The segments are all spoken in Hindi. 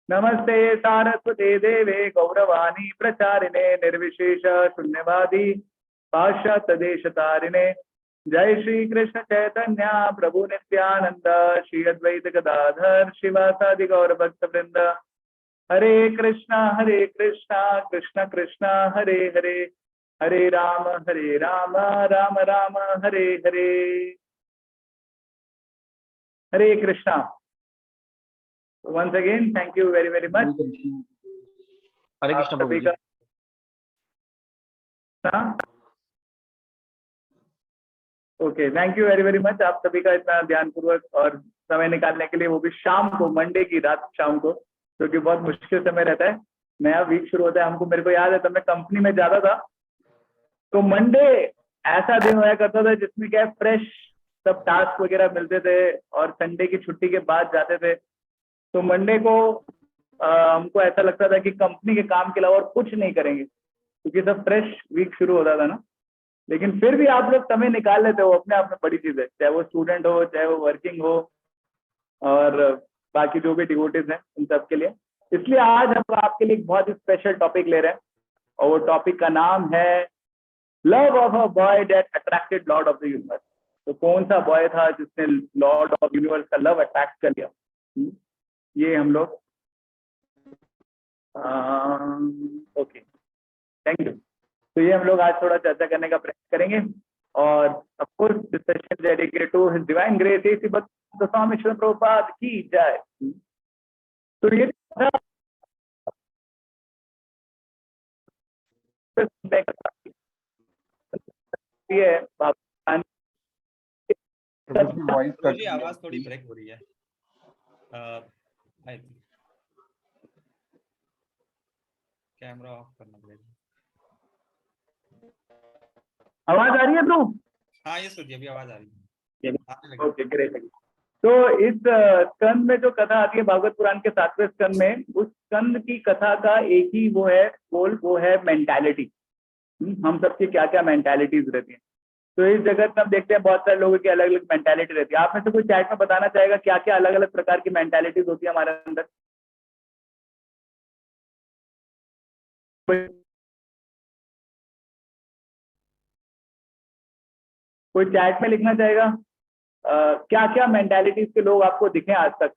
नमस्ते सारस्वते देवे गौरवाणी प्रचारिणे निर्विशेष शून्यवादी पाश्चात्य देश तारिणे। जय श्री कृष्ण चैतन्य प्रभु नित्यानंद श्री अद्वैत गदाधर शिवासादि गौर भक्त वृंद। Hare Krishna Krishna Krishna Hare Hare, Hare Ram Ram Ram Hare Hare. Hare Krishna. Once again, thank you very much. Hare Krishna प्रभु जी। Okay, thank you very much आप सभी का इतना ध्यानपूर्वक और समय निकालने के लिए, वो भी शाम को, मंडे की रात शाम को, जो कि बहुत मुश्किल समय रहता है। नया वीक शुरू होता है हमको, मेरे को याद है तब मैं कंपनी में जाता था तो मंडे ऐसा दिन हुआ करता था जिसमें क्या फ्रेश सब टास्क वगैरह मिलते थे और संडे की छुट्टी के बाद जाते थे। तो मंडे को हमको ऐसा लगता था कि कंपनी के काम के अलावा और कुछ नहीं करेंगे, क्योंकि सब फ्रेश वीक शुरू होता था ना। लेकिन फिर भी आप लोग समय निकाल लेते हो, अपने आप में बड़ी चीज है, चाहे वो स्टूडेंट हो चाहे वो वर्किंग हो और बाकी जो भी डिवोटीज हैं उन सब के लिए। इसलिए आज हम आपके लिए एक बहुत ही स्पेशल टॉपिक ले रहे हैं और वो टॉपिक का नाम है love of a boy that attracted Lord of the universe. तो कौन सा बॉय था जिसने लॉर्ड ऑफ यूनिवर्स का लव अट्रैक्ट कर लिया, ये हम लोग ओके, थैंक यू। तो ये हम लोग आज थोड़ा चर्चा करने का प्रयास करेंगे और of course this session dedicated to his divine grace AC Bhakta Swami Shri Prabhupada की जय। तो ये आवाज थोड़ी ब्रेक हो रही है। कैमरा ऑफ करना पड़ेगा। आवाज आ रही है तो? हाँ ये सुनिए, अभी आवाज आ रही है। Okay great. तो इस स्कंद में जो कथा आती है भागवत पुराण के 7वें स्कंद में, उस स्कंद की कथा का एक ही वो है गोल, वो है मेंटालिटी। हम सबकी क्या क्या मेंटालिटीज रहती हैं। तो इस जगत में हम देखते हैं बहुत सारे लोगों की अलग अलग मेंटालिटी रहती है। आप में से कोई चैट में बताना चाहेगा क्या क्या अलग अलग प्रकार की मेंटालिटीज होती है हमारे अंदर? कोई चैट में लिखना चाहेगा क्या क्या मेंटालिटीज के लोग आपको दिखे आज तक?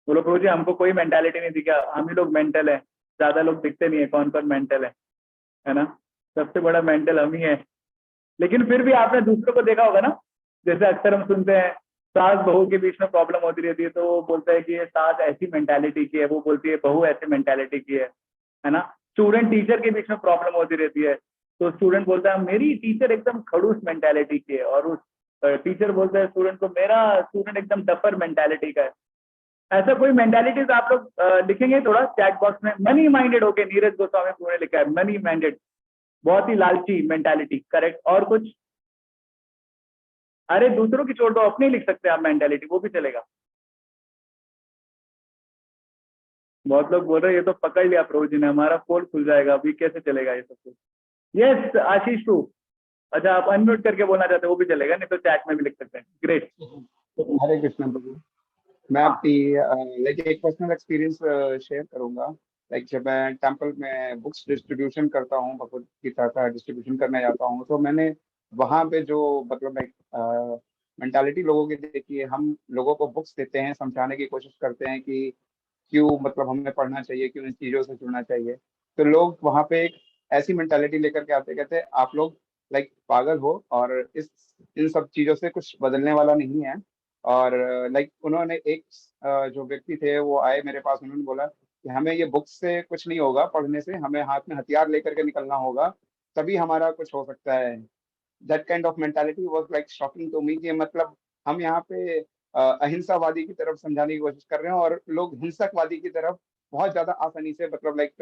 बोलो प्रभु जी हमको कोई मेंटालिटी नहीं दिखा, हम ही लोग मेंटल है, ज्यादा लोग दिखते नहीं है। कौन कौन मेंटल है ना? सबसे बड़ा मेंटल हम ही है। लेकिन फिर भी आपने दूसरों को देखा होगा ना, जैसे अक्सर हम सुनते हैं सास बहू के बीच में प्रॉब्लम होती रहती है, तो वो बोलता है कि ये सास ऐसी मेंटालिटी की है, वो बोलती है बहू ऐसी मेंटालिटी की है ना? स्टूडेंट टीचर के बीच में प्रॉब्लम होती रहती है, तो स्टूडेंट बोलता है मेरी टीचर एकदम खड़ूस मेंटालिटी की है, और उस टीचर बोलता है स्टूडेंट को मेरा स्टूडेंट एकदम डफर मेंटालिटी का है। ऐसा कोई मेंटालिटीज आप लोग लिखेंगे थोड़ा चैट बॉक्स में? मनी माइंडेड होके नीरज गोस्वामी पूरे लिखा है, मनी माइंडेड, बहुत ही लालची मेंटालिटी, करेक्ट। और कुछ? अरे दूसरों की छोड़ दो, अपनी लिख सकते हैं आप मेंटालिटी, वो भी चलेगा। बहुत लोग बोल रहे हैं ये तो पकड़ लिया प्रभु जी ने, हमारा पोल खुल जाएगा, अभी कैसे चलेगा ये सब कुछ। यस आशीष टू, अच्छा आप अनम्यूट करके बोलना चाहते हो वो भी चलेगा, नहीं तो चैट में भी लिख सकते हैं। ग्रेट। हरे कृष्ण प्रभु। मैं अपनी लाइक एक पर्सनल एक्सपीरियंस शेयर करूंगा। लाइक जब मैं टेम्पल में बुक्स डिस्ट्रीब्यूशन करता हूँ, भगवद गीता का डिस्ट्रीब्यूशन करने जाता हूँ, तो मैंने वहाँ पे जो मतलब लाइक मेंटालिटी लोगों की देखी है। हम लोगों को बुक्स देते हैं, समझाने की कोशिश करते हैं कि क्यों मतलब हमें पढ़ना चाहिए, क्यों इन चीज़ों से जुड़ना चाहिए। तो लोग वहाँ पे एक ऐसी मेंटालिटी लेकर के आते, कहते हैं आप लोग लाइक पागल हो और इस इन सब चीज़ों से कुछ बदलने वाला नहीं है। और लाइक उन्होंने एक जो व्यक्ति थे वो आए मेरे पास, उन्होंने बोला कि हमें ये बुक से कुछ नहीं होगा, पढ़ने से हमें हाथ में हथियार लेकर के निकलना होगा, तभी हमारा कुछ हो सकता है। That kind of mentality was like shocking to me कि मतलब हम यहाँ पे अहिंसावादी की तरफ समझाने की कोशिश कर रहे हैं और लोग हिंसकवादी की तरफ बहुत ज्यादा आसानी से मतलब लाइक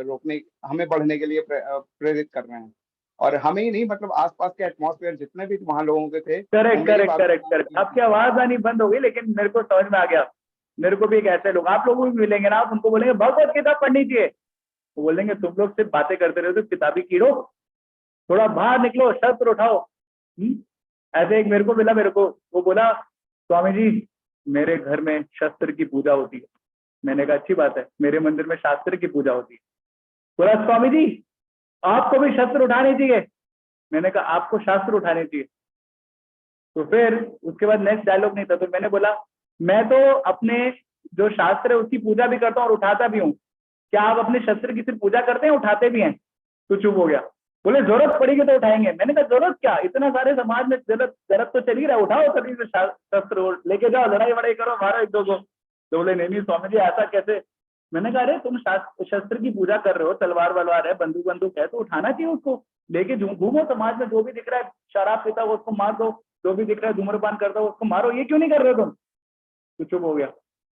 रोकने, हमें बढ़ने के लिए प्रेरित कर रहे हैं। और हमें ही नहीं, मतलब आसपास के एटमॉस्फेयर जितने भी वहाँ लोगों के थे, करेक्ट करेक्ट करेक्ट करेक्ट। आपकी आवाज आनी बंद हो गई, लेकिन मेरे को समझ में आ गया। मेरे को भी एक ऐसे लोग, आप लोगों को भी मिलेंगे ना, आप उनको बोलेंगे भगवत गीता पढ़नी चाहिए, वो बोलेंगे तुम लोग सिर्फ बातें करते रहते हो किताबी कीड़ो, थोड़ा बाहर निकलो, शस्त्र उठाओ। ऐसे एक मेरे को मिला, मेरे को वो बोला स्वामी जी मेरे घर में शस्त्र की पूजा होती है। मैंने कहा अच्छी बात है, मेरे मंदिर में शास्त्र की पूजा होती है। बोला स्वामी जी आपको भी शस्त्र उठाने चाहिए। मैंने कहा आपको शास्त्र उठाने चाहिए। तो फिर उसके बाद नेक्स्ट डायलॉग नहीं था, तो मैंने बोला मैं तो अपने जो शास्त्र है उसकी पूजा भी करता हूँ और उठाता भी हूँ, क्या आप अपने शस्त्र की सिर्फ पूजा करते हैं उठाते भी हैं? तो चुप हो गया। बोले जरूरत पड़ेगी तो उठाएंगे। मैंने कहा जरूरत क्या, इतना सारे समाज में जरूरत तो चल ही रहा है, उठाओ सभी से शस्त्र लेके जाओ, लड़ाई वड़ाई करो, मारो एक दो को। तो बोले नहीं नहीं स्वामी जी ऐसा कैसे। मैंने कहा अरे तुम शस्त्र की पूजा कर रहे हो, तलवार वलवार है, बंदूक बंदूक है, तो उठाना चाहिए उसको, लेके घूमो समाज में, जो भी दिख रहा है शराब पीता हो उसको मार दो, जो भी दिख रहा है धूम्रपान करता हो उसको मारो, ये क्यों नहीं कर रहे हो तुम? तो चुप हो गया।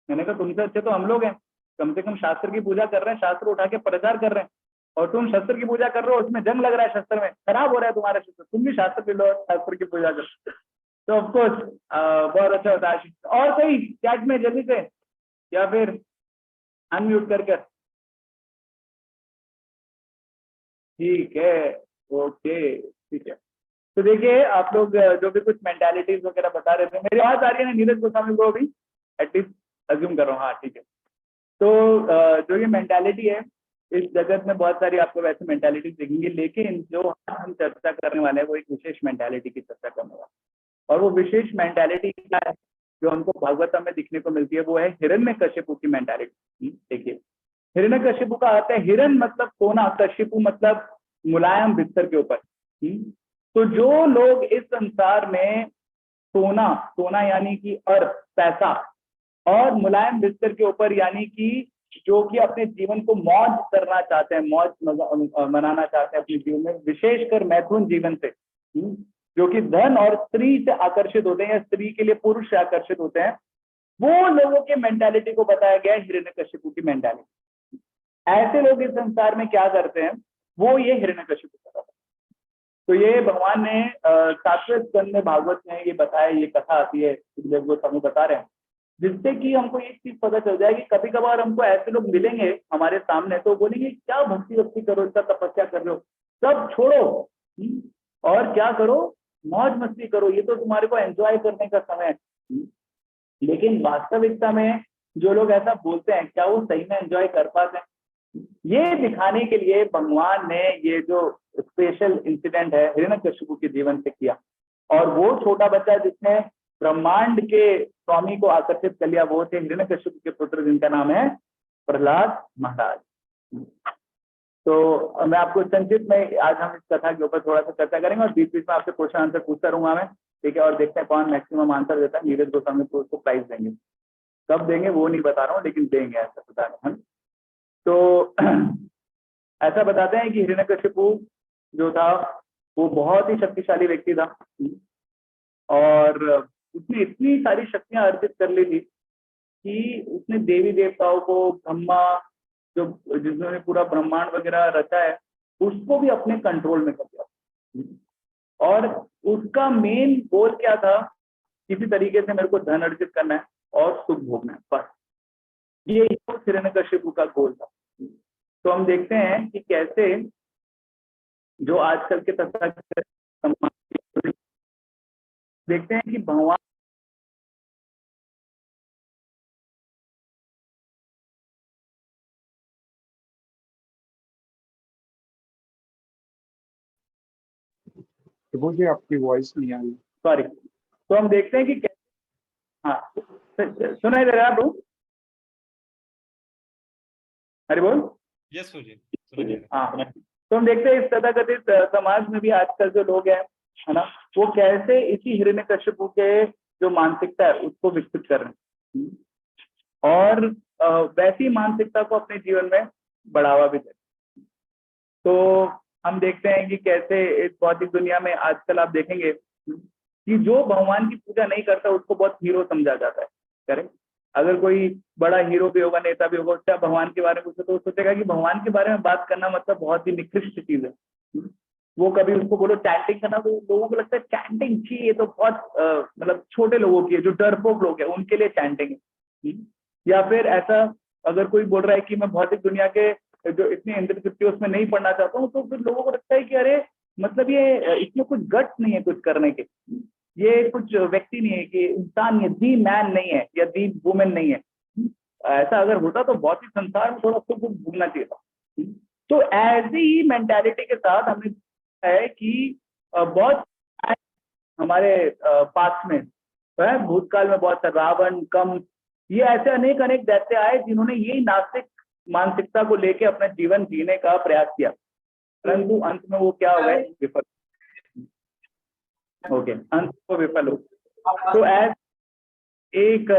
मैंने कहा तुमसे अच्छे तो हम लोग हैं, कम से कम शास्त्र की पूजा कर रहे हैं, शास्त्र उठा के प्रचार कर रहे हैं, और तुम शस्त्र की पूजा कर रहे हो, उसमें जंग लग रहा है, शस्त्र में खराब हो रहा है तुम्हारा शस्त्र, तुम भी शास्त्र ले लो, शास्त्र की पूजा करो। तो ऑफकोर्स बहुत अच्छा होता है। और कोई चैट में जल्दी से, या फिर अनम्यूट कर। ठीक है, ओके ठीक है। तो देखिए आप लोग जो भी कुछ मेंटालिटीज वगैरह बता रहे थे, मेरी आवाज आ रही है ना नीरज गोस्वामी को अभी? एटलीस्ट अज्यूम कर रहा हूँ, हाँ ठीक है। तो जो ये मेंटालिटी है, इस जगत में बहुत सारी आपको वैसे मेंटालिटीज दिखेंगी, लेकिन जो हम चर्चा करने वाले हैं वो एक विशेष मेंटालिटी की चर्चा करने वाले हैं। और वो विशेष मेंटालिटी क्या है जो हमको भागवतम में दिखने को मिलती है, वो है हिरण्यकशिपु की मेंटालिटी। देखिए हिरण्यकशिपु का अर्थ है, हिरण मतलब सोना, कशिपु मतलब मुलायम बिस्तर के ऊपर। तो जो लोग इस संसार में सोना, सोना यानी कि अर्थ पैसा, और मुलायम बिस्तर के ऊपर यानी कि जो कि अपने जीवन को मौज करना चाहते हैं, मौज मनाना चाहते हैं अपने जीवन में, विशेषकर मैथुन जीवन से, जो कि धन और स्त्री से आकर्षित होते हैं या स्त्री के लिए पुरुष से आकर्षित होते हैं, वो लोगों के मेंटालिटी को बताया गया है हिरण्यकशिपु की मेंटालिटी। ऐसे लोग इस संसार में क्या करते हैं, वो ये हिरण्यकशिपु करता है। तो ये भगवान ने 7वें स्कंद में भागवत में ये बताया, ये कथा आती है, सुखदेव गोस्वामी बता रहे हैं, जिससे कि हमको एक चीज पता चल जाएगी। कभी कभार हमको ऐसे लोग मिलेंगे हमारे सामने, तो बोलेंगे क्या भक्ति वक्ति करो, इतना तपस्या कर रहे हो, सब छोड़ो और क्या करो, मौज मस्ती करो, ये तो तुम्हारे को एंजॉय करने का समय है। लेकिन वास्तविकता में जो लोग ऐसा बोलते हैं, क्या वो सही में एंजॉय कर पाते हैं? ये दिखाने के लिए भगवान ने ये जो स्पेशल इंसिडेंट है हिरण्यकशिपु के जीवन से किया। और वो छोटा बच्चा जिसने ब्रह्मांड के स्वामी को आकर्षित कर लिया, वो थे हिरण्यकशिपु के पुत्र, जिनका नाम है प्रहलाद महाराज। तो मैं आपको संक्षिप्त में आज हम इस कथा के ऊपर थोड़ा सा चर्चा करेंगे, और बीच बीच में आपसे क्वेश्चन आंसर पूछता रहूंगा मैं, ठीक है? और देखते हैं कौन मैक्सिमम आंसर देता है। नीरज गोस्वामी को उसको प्राइज देंगे, कब देंगे वो नहीं बता रहा हूँ, लेकिन देंगे, ऐसा बता रहे हैं। तो ऐसा बताते हैं कि हिरण्यकशिपु जो था वो बहुत ही शक्तिशाली व्यक्ति था, और उसने इतनी सारी शक्तियां अर्जित कर ली थी कि उसने देवी देवताओं को, ब्रह्मा जो जिन्होंने पूरा ब्रह्मांड वगैरह रचा है, उसको भी अपने कंट्रोल में कर दिया। और उसका मेन गोल क्या था, किसी तरीके से मेरे को धन अर्जित करना है और सुख भोगना है, बस ये हिरण्यकशिपु का गोल था। तो हम देखते हैं कि कैसे जो आजकल के तथाकथित समाज, देखते हैं कि भगवान प्रभु जी आपकी वॉइस नहीं आ रही। सॉरी, तो हम देखते हैं कि हाँ सुनाई दे रहा है प्रभु? हरि बोल। यस जी, हाँ, तो हम देखते हैं इस तथाकथित समाज में भी आजकल जो लोग हैं, है ना, वो कैसे इसी हिरण्यकशिपु के जो मानसिकता है उसको विकसित कर रहे हैं, और वैसी मानसिकता को अपने जीवन में बढ़ावा भी दे। तो हम देखते हैं कि कैसे इस भौतिक दुनिया में आजकल आप देखेंगे कि जो भगवान की पूजा नहीं करता उसको बहुत हीरो समझा जाता है, करेक्ट? अगर कोई बड़ा हीरो भी होगा, नेता भी होगा, उसका भगवान के बारे में पूछे तो सोचेगा कि भगवान के बारे में बात करना मतलब बहुत ही निकृष्ट चीज है। वो कभी उसको बोलो चैंटिंग करना, तो लोगों को लगता है चैंटिंग चाहिए, ये तो बहुत मतलब छोटे लोगों की है, जो डरपोक लोग हैं उनके लिए चैंटिंग है। या फिर ऐसा अगर कोई बोल रहा है कि मैं भौतिक दुनिया के जो इतनी इंद्रतृप्ति उसमें नहीं पढ़ना चाहता हूँ, तो फिर लोगों को लगता है कि अरे मतलब ये इसमें कुछ गट्स नहीं है कुछ करने के। ये कुछ व्यक्ति नहीं है, कि इंसान ये दी मैन नहीं है या दी वुमेन नहीं है। ऐसा अगर होता तो बहुत ही संसार में थोड़ा कुछ भूलना चाहिए था। तो ऐसी ही मेंटालिटी के साथ हमने है कि बहुत हमारे पास्ट में भूतकाल में बहुत सारे रावण, कंस, ये ऐसे अनेक अनेक दैत्य आए जिन्होंने यही नास्तिक मानसिकता को लेके अपना जीवन जीने का प्रयास किया, परंतु अंत में वो क्या हो गए, विफल। ओके, अंत में वो विफल हो। तो एक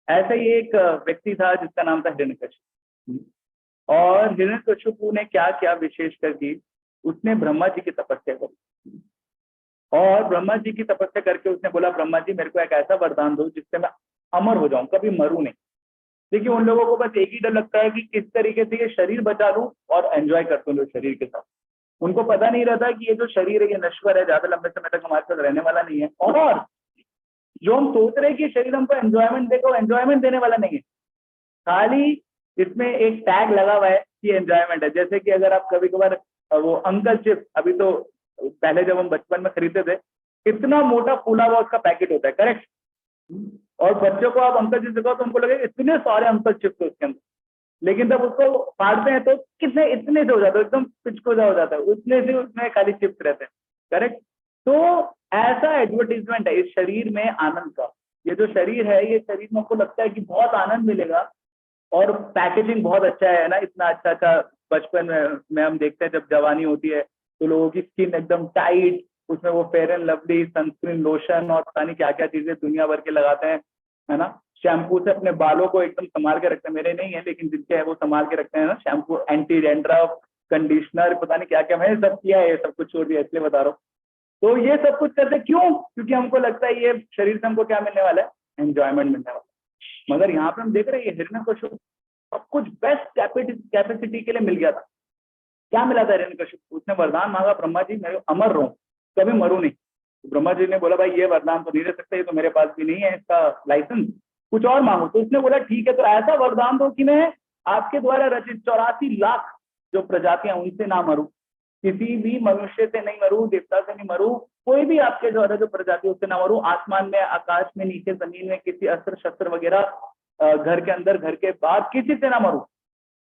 ऐसा ही एक व्यक्ति था जिसका नाम था हिरण्यकशिपु। और हिरण्यकशिपु ने क्या किया, विशेषकर कि उसने ब्रह्मा जी की तपस्या करी। और ब्रह्मा जी की तपस्या करके उसने बोला, ब्रह्मा जी मेरे को एक ऐसा वरदान दो जिससे मैं अमर हो जाऊं, कभी मरूं नहीं। देखिए, उन लोगों को बस एक ही डर लगता है कि किस तरीके से ये शरीर बचा लूं और एंजॉय करते हैं शरीर के साथ। उनको पता नहीं रहता कि ये जो शरीर है ये नश्वर है, ज्यादा लंबे समय तक हमारे साथ रहने वाला नहीं है। और जो हम सोच रहे हैं कि शरीर हमको एंजॉयमेंट देगा, वो एंजॉयमेंट देने वाला नहीं है। खाली इसमें एक टैग लगा हुआ है कि एंजॉयमेंट है। जैसे कि अगर आप कभी कभार वो अंकल चिप्स, अभी तो पहले जब हम बचपन में खरीदते थे, इतना मोटा फूला हुआ उसका पैकेट होता है, करेक्ट। और बच्चों को आप अंकल चिप्स दिखाओ तो उनको लगेगा इतने सारे अंकल चिप्स उसके अंदर, लेकिन जब उसको फाड़ते हैं तो कितने इतने से हो जाता है, एकदम पिचकोजा हो जाता है, उतने से उसमें खाली चिप्स रहते हैं, करेक्ट। तो ऐसा एडवर्टीजमेंट है इस शरीर में आनंद का। ये जो शरीर है, ये शरीर में आपको लगता है कि बहुत आनंद मिलेगा, और पैकेजिंग बहुत अच्छा है ना, इतना अच्छा अच्छा। बचपन में हम देखते हैं जब जवानी होती है तो लोगों की स्किन एकदम टाइट, उसमें वो fair and lovely, sunscreen, lotion और पता नहीं क्या क्या चीजें दुनिया भर के लगाते हैं, है ना। शैम्पू से अपने बालों को एकदम संभाल के रखते हैं, मेरे नहीं है लेकिन जिनके है वो संभाल के रखते हैं ना, शैम्पू, एंटी डैंड्रफ, कंडीशनर, पता नहीं क्या क्या, मैंने सब किया है, ये सब कुछ छोड़ दिया इसलिए बता रहा हूँ। तो ये सब कुछ करते क्यों? क्योंकि हमको लगता है ये शरीर से हमको क्या मिलने वाला है, एंजॉयमेंट मिलने वाला है। मगर यहाँ पे हम देख रहे हैं ये हिरण्यकशिपु सब कुछ बेस्ट कैपेसिटी के लिए मिल गया था। क्या मिला था हिरण्यकशिपु? उसने वरदान मांगा, ब्रह्मा जी मैं अमर रहूं, कभी मरूं नहीं। तो ब्रह्मा जी ने बोला, भाई ये वरदान तो नहीं दे सकते, ये तो मेरे पास भी नहीं है इसका लाइसेंस, कुछ और मांगो। तो उसने बोला ठीक है, तो ऐसा वरदान दो कि मैं आपके द्वारा रचित 84 लाख जो प्रजातियां उनसे ना मरूं, किसी भी मनुष्य से नहीं मरूं, देवता से नहीं मरूं, कोई भी आपके द्वारा जो प्रजाति उससे ना मरूं, आसमान में, आकाश में, नीचे जमीन में, किसी अस्त्र शस्त्र वगैरह, घर के अंदर, घर के बाहर, किसी से ना मरूं।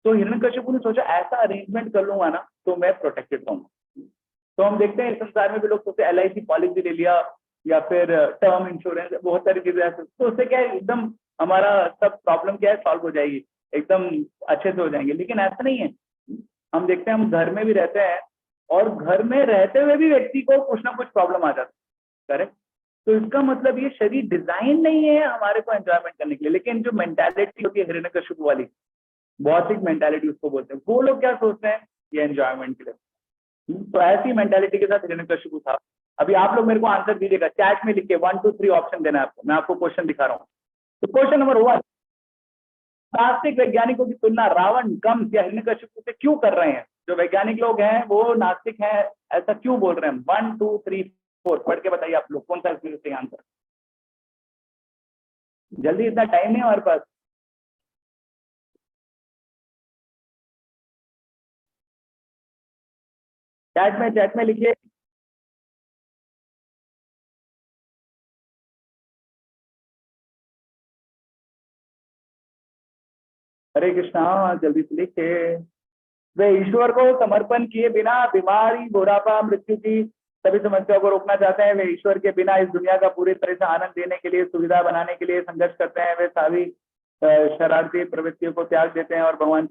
तो हिरण्यकशिपु ने सोचा ऐसा अरेंजमेंट कर लूंगा ना तो मैं प्रोटेक्टेड रहूंगा। तो हम देखते हैं इस संसार में भी लोग सोचते LIC पॉलिसी ले लिया या फिर टर्म इंश्योरेंस, बहुत सारी चीजें ऐसे, तो उससे क्या है एकदम हमारा सब प्रॉब्लम क्या है सॉल्व हो जाएगी, एकदम अच्छे से हो जाएंगे। लेकिन ऐसा नहीं है। हम देखते हैं हम घर में भी रहते हैं और घर में रहते हुए भी व्यक्ति को कुछ ना कुछ प्रॉब्लम आ जाता है, करेक्ट। तो इसका मतलब ये शरीर डिजाइन नहीं है हमारे को एंजॉयमेंट करने के लिए। लेकिन जो मेंटालिटी होती है हिरण्यकशिपु वाली, भौतिक मेंटालिटी उसको बोलते हैं, वो लोग क्या सोचते हैं, ये एंजॉयमेंट के लिए। तो ऐसी मेंटालिटी के साथ हिरण्यकशिपु था। अभी आप लोग मेरे को आंसर दीजिएगा, चैट में लिख के 1 2 3 ऑप्शन देना है आपको, मैं आपको क्वेश्चन दिखा रहा हूँ। तो क्वेश्चन नंबर 1, नास्तिक वैज्ञानिकों की तुलना रावण, कंस या हिरण्यकशिपु से क्यों कर रहे हैं? जो वैज्ञानिक लोग हैं वो नास्तिक हैं, ऐसा क्यों बोल रहे हैं? 1 2 3 4 पढ़ के बताइए आप लोग, कौन सा इसमें सही आंसर? जल्दी, इतना टाइम नहीं है हमारे पास। चैट में लिखिए। हरे कृष्णा, जल्दी से लिखिए। वे ईश्वर को समर्पण किए बिना बीमारी, बुढ़ापा, मृत्यु की सभी समस्याओं को रोकना चाहते हैं। वे ईश्वर के बिना इस दुनिया का पूरी तरह से आनंद देने के लिए, सुविधा बनाने के लिए संघर्ष करते हैं। वे सभी शरारती प्रवृत्तियों को त्याग देते हैं और भगवान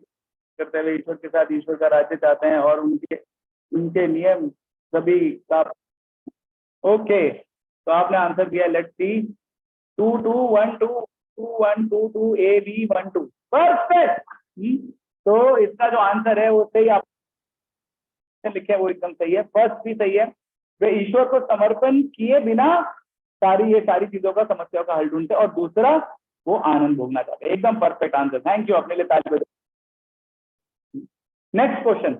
करते हुए ईश्वर के साथ ईश्वर का राज्य चाहते हैं और उनके उनके नियम सभी का। ओके, तो आपने आंसर दिया, लेट्स सी। 2 2 1 2 2 1 2 2 AB 1 2, perfect. तो इसका जो आंसर है वो सही आप लिखे, वो एकदम सही है। फर्स्ट भी सही है, वे ईश्वर को समर्पण किए बिना ये सारी चीजों का, समस्याओं का हल ढूंढते। और दूसरा, वो आनंद भोगना चाहते। एकदम परफेक्ट आंसर, थैंक यू, अपने लिए ताली बजाइए। नेक्स्ट क्वेश्चन,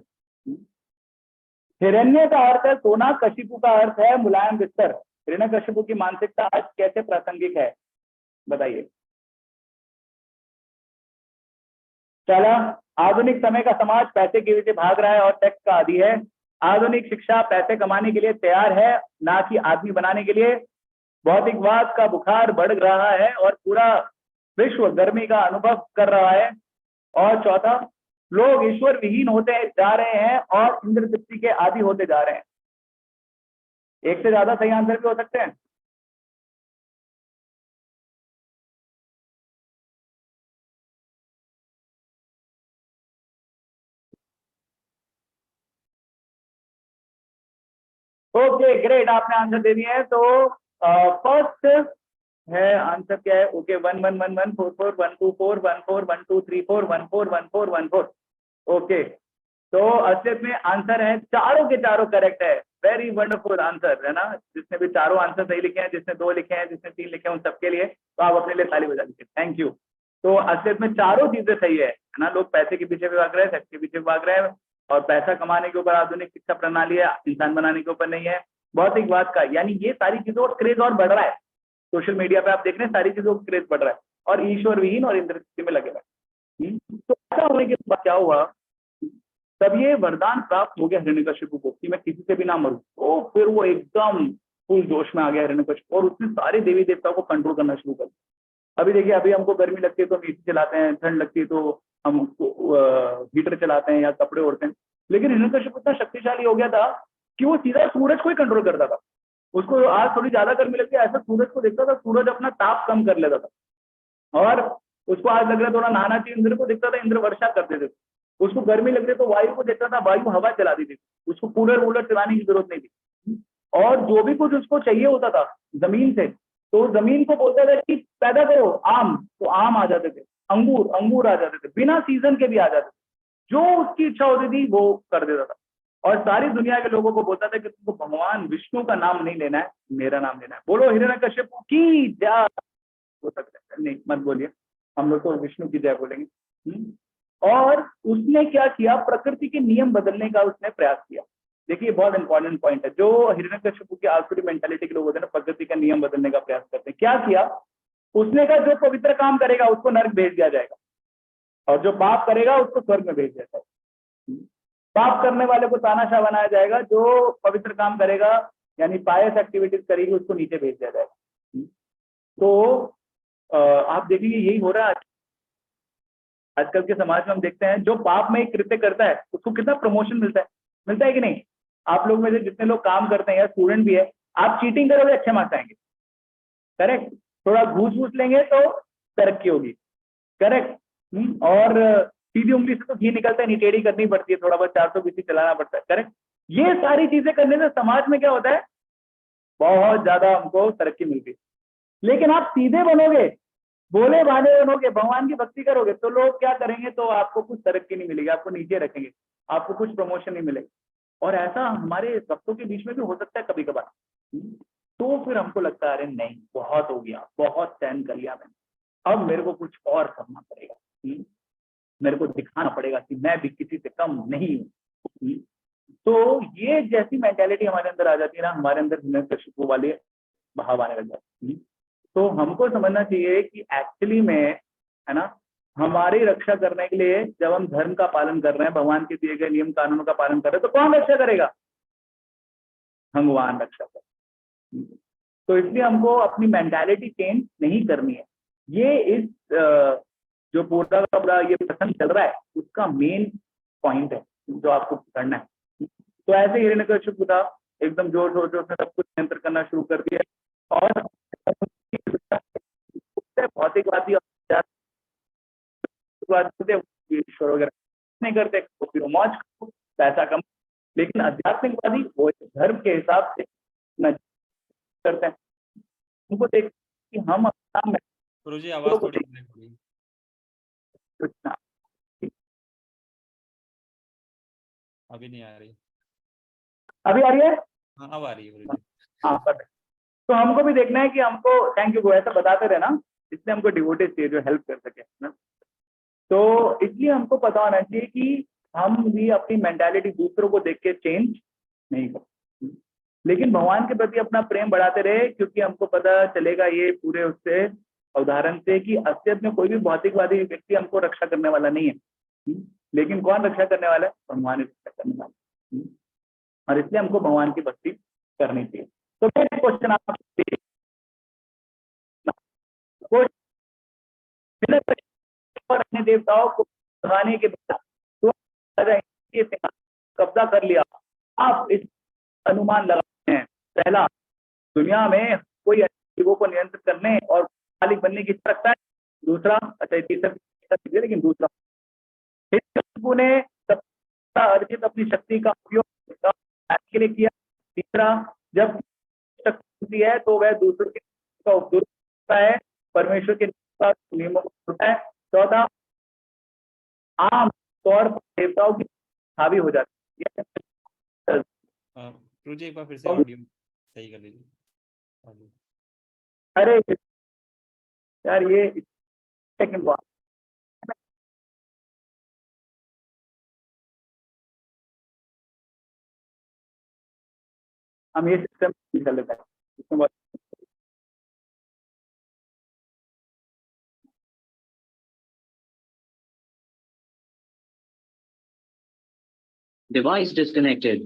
हिरण्य का अर्थ है सोना, कशिपु का अर्थ है मुलायम बिस्तर। हिरण्यकशिपु की मानसिकता आज कैसे प्रासंगिक है, बताइए। चला, आधुनिक समय का समाज पैसे के पीछे भाग रहा है और टैक्स का आदी है। आधुनिक शिक्षा पैसे कमाने के लिए तैयार है, ना कि आदमी बनाने के लिए। भौतिकवाद का बुखार बढ़ रहा है और पूरा विश्व गर्मी का अनुभव कर रहा है। और चौथा, लोग ईश्वर विहीन होते जा रहे हैं और इंद्र तृप्ति के आदि होते जा रहे हैं। एक से ज्यादा सही आंसर भी हो सकते हैं। ओके ग्रेट, आपने आंसर दे दिए हैं। तो फर्स्ट है आंसर क्या है? Okay 1111441241412341414141 okay. तो असलियत में आंसर है चारों के चारों करेक्ट है। वेरी वंडरफुल आंसर है ना। जिसने भी चारों आंसर सही लिखे हैं, जिसने 2 लिखे हैं, जिसने 3 लिखे हैं, उन सबके लिए तो आप अपने लिए ताली बजा दीजिए। Thank you. तो असलियत में चारों चीजें सही है ना। लोग पैसे के पीछे भी भाग रहे हैं, सेक्स के पीछे भी भाग रहे हैं, और पैसा कमाने के ऊपर आधुनिक शिक्षा प्रणाली है, इंसान बनाने के ऊपर नहीं है। भौतिकवाद का यानी ये सारी चीजों का क्रेज और बढ़ रहा है। सोशल मीडिया पे आप देख रहे हैं सारी चीजों का क्रेज बढ़ रहा है, और ईश्वर विहीन और इंद्र में लगे हुए। तो ऐसा होने के बाद क्या हुआ, तब ये वरदान प्राप्त हो गया हिरण्यकशिपु को कि मैं किसी से भी ना मरूं। तो फिर वो एकदम फुल जोश में आ गया हिरण्यकशिपु, और उसने सारे देवी देवताओं को कंट्रोल करना शुरू कर दिया। अभी देखिए, अभी हमको गर्मी लगती है तो हम एसी चलाते हैं, ठंड लगती है तो हम हीटर चलाते हैं या कपड़े ओढ़ते हैं। लेकिन हिरण्यकशिपु इतना शक्तिशाली हो गया था कि वो सीधा सूरज को ही कंट्रोल करता था। उसको आज थोड़ी ज्यादा गर्मी लगती है, ऐसा सूरज को देखता था, सूरज अपना ताप कम कर लेता था। और उसको आज लग रहा है थोड़ा नहाना चाहिए, इंद्र को दिखता था, इंद्र वर्षा कर देते थे। उसको गर्मी लग रही तो वायु को देखता था, वायु हवा चला देती थी। उसको कूलर वूलर चलाने की जरूरत नहीं थी। और जो भी कुछ उसको चाहिए होता था जमीन से, तो जमीन को बोलता था कि पैदा करो आम, तो आम आ जाते थे, अंगूर अंगूर आ जाते थे, बिना सीजन के भी आ जाते थे। जो उसकी इच्छा होती थी वो कर देता था। और सारी दुनिया के लोगों को बोलता था कि तुमको भगवान विष्णु का नाम नहीं लेना है, मेरा नाम लेना है। बोलो हिरण्यकशिपु की जय। हो सकता है नहीं, मत बोलिए, हम लोग तो विष्णु की जय बोलेंगे। और उसने क्या किया, प्रकृति के नियम बदलने का उसने प्रयास किया। देखिए बहुत इंपॉर्टेंट पॉइंट है, जो हिरण्यकशिपु की आसुरी मेंटालिटी के लोग होते हैं ना, प्रकृति का नियम बदलने का प्रयास करते हैं। क्या किया उसने? कहा जो पवित्र काम करेगा उसको नर्क भेज दिया जाएगा, और जो पाप करेगा उसको स्वर्ग में भेज दिया जाएगा। पाप करने वाले को तानाशाह बनाया जाएगा, जो पवित्र काम करेगा यानी पायस एक्टिविटीज करेगी उसको नीचे भेज दिया जाएगा। तो आप देखिए यही हो रहा है आजकल के समाज में। हम देखते हैं जो पाप में एक कृत्य करता है उसको कितना प्रमोशन मिलता है कि नहीं? आप लोग में से जितने लोग काम करते हैं या स्टूडेंट भी है, आप चीटिंग करोगे अच्छे मार्क्स आएंगे, करेक्ट? थोड़ा घूस घूस लेंगे तो तरक्की होगी, करेक्ट? और सीधी उंगली से तो घी निकलता है, नहीं टेढ़ी करनी पड़ती है, थोड़ा बहुत 420 चलाना पड़ता है, करेक्ट? ये सारी चीजें करने से समाज में क्या होता है, बहुत ज्यादा हमको तरक्की मिलती है। लेकिन आप सीधे बनोगे, बोले भाले बनोगे, भगवान की भक्ति करोगे, तो लोग क्या करेंगे, तो आपको कुछ तरक्की नहीं मिलेगी, आपको नीचे रखेंगे, आपको कुछ प्रमोशन नहीं मिलेगी। और ऐसा हमारे भक्तों के बीच में भी हो सकता है कभी कभार। तो फिर हमको लगता है अरे नहीं, बहुत हो गया, बहुत सहन कर लिया मैंने, अब मेरे को कुछ और करना पड़ेगा। मेरे को दिखाना पड़ेगा कि मैं भी किसी से कम नहीं हूँ। तो ये जैसी मेंटालिटी हमारे अंदर आ जाती है ना, हमारे अंदर हिरण्यकशिपु वाले भाव आने लग जाते हैं। तो हमको समझना चाहिए कि एक्चुअली में है ना, हमारी रक्षा करने के लिए जब हम धर्म का पालन कर रहे हैं, भगवान के दिए गए नियम कानूनों का पालन कर रहे हैं, तो कौन रक्षा करेगा? भगवान रक्षा करेगा। तो इसलिए हमको अपनी मेंटालिटी चेंज नहीं करनी है। ये इस जो पूरा का पूरा ये प्रसंग चल रहा है उसका मेन पॉइंट है जो आपको करना है। तो ऐसे हिरण्यकशिपु था, एकदम जोर शोर से सब कुछ नियंत्रण करना शुरू कर दिया। और भौतिकवादी ईश्वर वगैरह नहीं करते, तो फिर मौज करो, पैसा कम। लेकिन आध्यात्मिकवादी वो धर्म के हिसाब से करते हैं। उनको देख कि हम अपना गुरुजी आवाज थोड़ी ब्रेक हो रही है। कुछ ना, अभी नहीं आ रही। अभी आ रही है? हाँ अब आ रही है गुरुजी। हाँ perfect। तो हमको भी देखना है कि हमको, थैंक यू, ऐसा बताते रहे ना, इसलिए हमको डिवोटेज चाहिए जो हेल्प कर सके ना। तो इसलिए हमको पता होना चाहिए कि हम भी अपनी मेंटालिटी दूसरों को देख के चेंज नहीं करते, लेकिन भगवान के प्रति अपना प्रेम बढ़ाते रहे, क्योंकि हमको पता चलेगा ये पूरे उससे उदाहरण से कि असलियत में कोई भी भौतिकवादी व्यक्ति हमको रक्षा करने वाला नहीं है। लेकिन कौन रक्षा करने वाला है? भगवान रक्षा करने वाला है। और इसलिए हमको भगवान की भक्ति करनी चाहिए। तो मेरा क्वेश्चन आपसे, और अन्य देवताओं को भगाने के बाद तो कब्जा कर लिया, आप इस अनुमान लगाते हैं, पहला, दुनिया में कोई जीवों को नियंत्रित करने और मालिक बनने की इच्छा रखता है? दूसरा, अच्छा तीसरा, लेकिन दूसरा, ने सबका अर्जित अपनी शक्ति का उपयोग के लिए किया। तीसरा, जब शक्ति है तो वह दूसरों के का उपयोग करता है, परमेश्वर के नियमों को तोड़ता है। चौथा, आम तौर पर देवताओं की हावी हो जाती है। गुरुजी एक बार फिर से ऑडियो सही कर लीजिए। अरे यार ये सेकंड बात, हम ये सिस्टम निकल लेते हैं इसमें बहुत Device disconnected.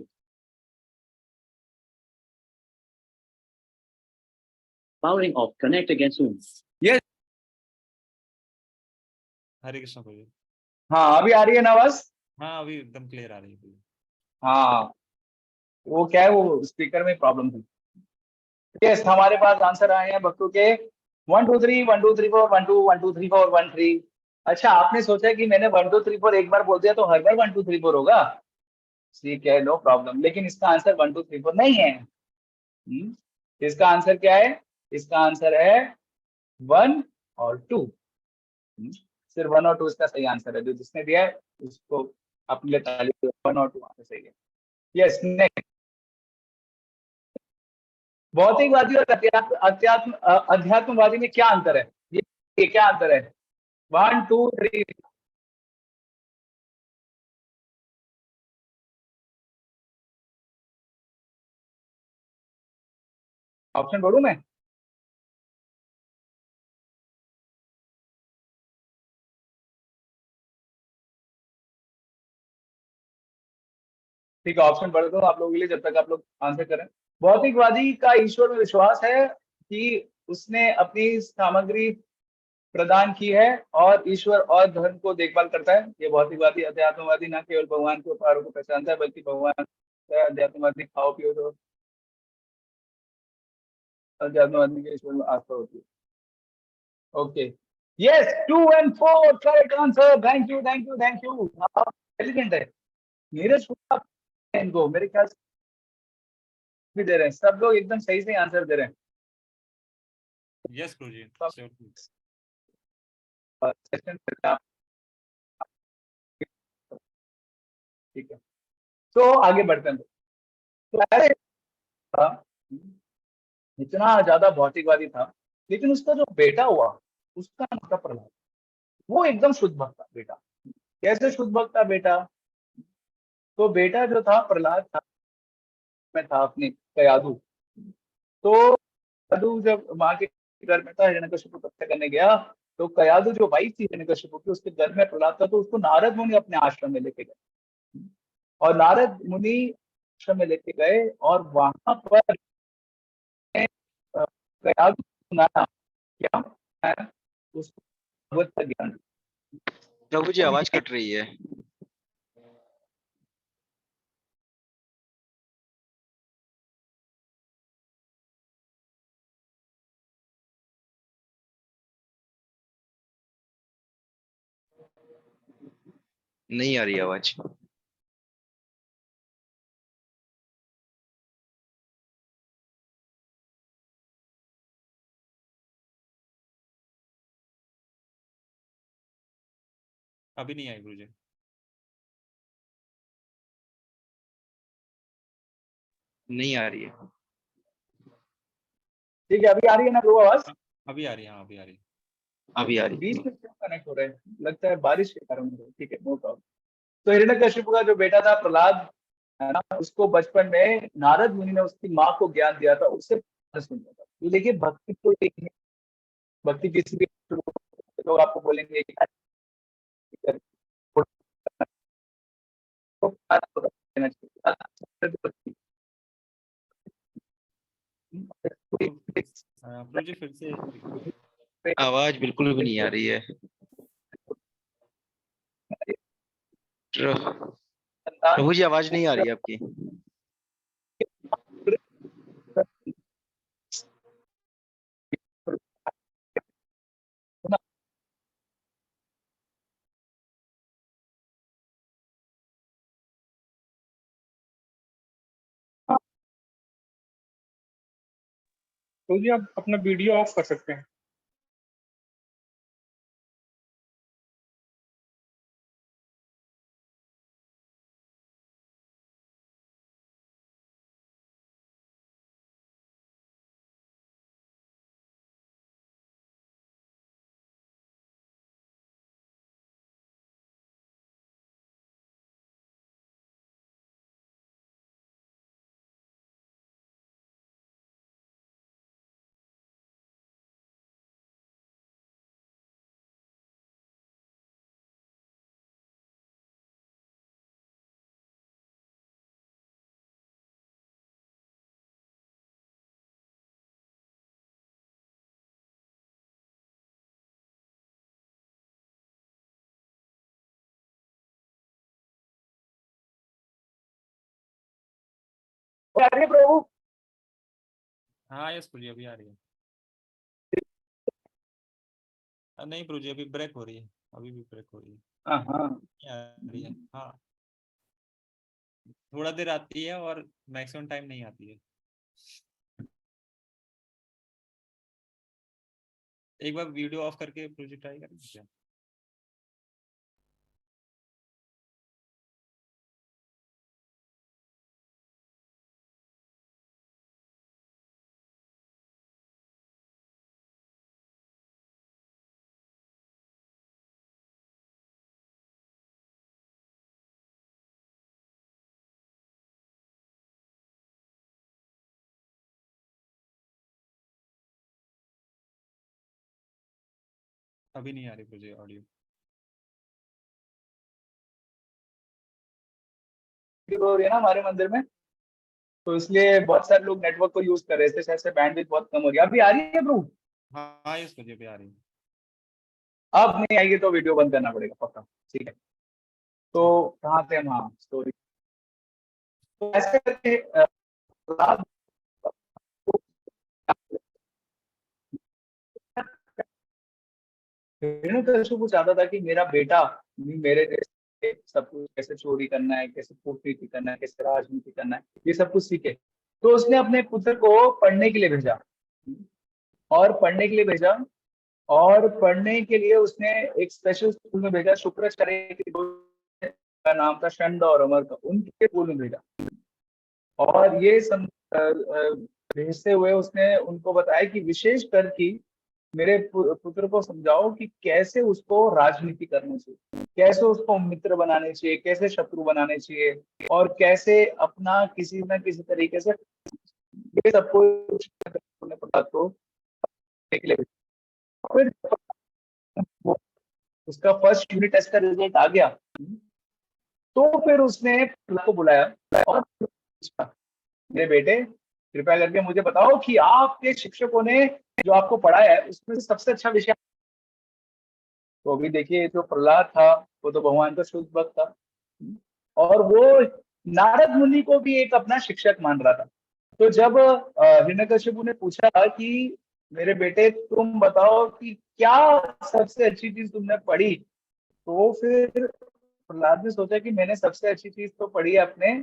Powering off. Connect again soon. हरे कृष्ण गुरुजी। हाँ अभी आ रही है ना आवाज? हाँ अभी एकदम क्लियर आ रही है। हाँ वो क्या है, वो स्पीकर में प्रॉब्लम थी। यस, हमारे पास आंसर आए हैं भक्तों के 1 2 3 1 2 3 4 1 2 1 2 3 4 1 3। अच्छा, आपने सोचा कि मैंने 1 2 3 4 एक बार बोल दिया तो हर बार 1 2 3 4 होगा? ठीक है, नो प्रॉब्लम, लेकिन इसका आंसर 1 2 3 4 नहीं है। इसका आंसर क्या है? इसका आंसर है 1 और 2। सिर्फ 1 और 2 इसका सही आंसर है। जो जिसने दिया है उसको अपने लिए ताली, 1 और 2 आंसर सही है। Yes, next. भौतिकवादी और अध्यात्मवादी में क्या अंतर है? ये क्या अंतर है? 1 2 3। ऑप्शन बोलूं मैं? ठीक है, ऑप्शन बढ़ दो आप लोगों के लिए जब तक आप लोग आंसर करें। भौतिकवादी का ईश्वर में विश्वास है कि उसने अपनी सामग्री प्रदान की है और ईश्वर और धर्म को देखभाल करता है। ये भौतिकवादी। अध्यात्मवादी न केवल भगवान के उपहारों को पहचानता है बल्कि भगवान अध्यात्मवादी खाओ पियो तो अध्यात्मवादी के ईश्वर में आस्था होती है। Okay, yes, 2 and 4 correct answer. Thank you thank you thank you. आप इंटेलिजेंट है। नीरज इनको मेरे ख्याल से भी दे रहे हैं, सब लोग एकदम सही सही आंसर दे रहे हैं। यस गुरुजी। ठीक है, तो आगे बढ़ते हैं। तो अरे इतना ज्यादा भौतिकवादी था, लेकिन उसका जो बेटा हुआ उसका नाम था प्रहलाद। वो एकदम शुद्ध भक्त था बेटा। कैसे शुद्ध भक्त था बेटा? तो बेटा जो था प्रहलाद था, में था अपने कयाधु। तो कयाधु जब माँ के घर में था, हिरण्यकशिपु को हत्या करने गया, तो कयाधु जो वाइफ थी हिरण्यकशिपु की, उसके घर में प्रहलाद था, तो उसको नारद मुनि अपने आश्रम में लेके गए। और नारद मुनि आश्रम में लेके गए और वहां पर कयाधु सुनाया क्या है, उसको भगवत का ज्ञान। प्रभु जी आवाज कट रही है। नहीं आ रही आवाज। अभी नहीं आई गुरुजी। नहीं आ रही है। ठीक है, अभी आ रही है ना प्रभु आवाज? अभी आ रही है। हाँ अभी आ रही है। अभी आ रही बीच है। में क्यों कनेक्ट हो रहे हैं? लगता है बारिश के कारण हो रहा है। ठीक है, नो प्रॉब्लम। तो हिरण्यकशिपु का जो बेटा था प्रहलाद, है ना, उसको बचपन में नारद मुनि ने उसकी माँ को ज्ञान दिया था, उससे सुनता था। तो देखिए, भक्ति तो एक है, भक्ति किसी भी लोग आपको बोलेंगे कि प्रभु जी फिर से आवाज बिल्कुल भी नहीं आ रही है। प्रभु जी आवाज नहीं आ रही है आपकी। तो जी आप अपना वीडियो ऑफ कर सकते हैं। प्रभु हाँ यस प्रभु जी अभी आ रही है। नहीं प्रभु जी अभी ब्रेक हो रही है, अभी भी ब्रेक हो रही है। हाँ नहीं आ रही है। हाँ थोड़ा देर आती है और मैक्सिमम टाइम नहीं आती है। एक बार वीडियो ऑफ करके प्रभु जी ट्राई करें क्या? अभी नहीं आ रही प्रभु जी ऑडियो। हो रही है ना हमारे मंदिर में, तो इसलिए बहुत सारे लोग नेटवर्क को यूज कर रहे थे, शायद से बैंडविड्थ बहुत कम हो रही है। अभी आ रही है प्रभु? हाँ यस प्रभु जी अभी आ रही है। अब नहीं आएगी तो वीडियो बंद करना पड़ेगा पक्का। ठीक है, तो कहाँ थे हम? हाँ स्टोरी। तो ऐसे करके प्रहलाद हिरण्यकशिपु चाहता था कि मेरा बेटा भी मेरे जैसे सब कुछ कैसे चोरी करना है, कैसे कूटनीति करना है, कैसे राजनीति करना है, ये सब कुछ सीखे। तो उसने अपने पुत्र को पढ़ने के लिए भेजा, और पढ़ने के लिए भेजा, और पढ़ने के लिए उसने एक स्पेशल स्कूल में भेजा। शुक्राचार्य का नाम था शंड और अमर का, उनके स्कूल में भेजा। और ये भेजते हुए उसने उनको बताया कि विशेष कर कि मेरे पुत्र को समझाओ कि कैसे उसको राजनीति करनी चाहिए, कैसे उसको मित्र बनाने चाहिए, कैसे शत्रु बनाने चाहिए, और कैसे अपना किसी न किसी तरीके से ये सब कुछ तो फिर उसका फर्स्ट यूनिट टेस्ट का रिजल्ट आ गया, तो फिर उसने को बुलाया और पूछा, मेरे बेटे कृपया करके मुझे बताओ कि आपके शिक्षकों ने जो आपको पढ़ाया है उसमें से सबसे अच्छा विषय। तो अभी देखिए जो प्रहलाद था वो तो भगवान का शुद्ध भक्त था, और वो नारद मुनि को भी एक अपना शिक्षक मान रहा था। तो जब हिरण्यकशिपु ने पूछा कि मेरे बेटे तुम बताओ कि क्या सबसे अच्छी चीज तुमने पढ़ी, तो फिर प्रहलाद ने सोचा कि मैंने सबसे अच्छी चीज तो पढ़ी है अपने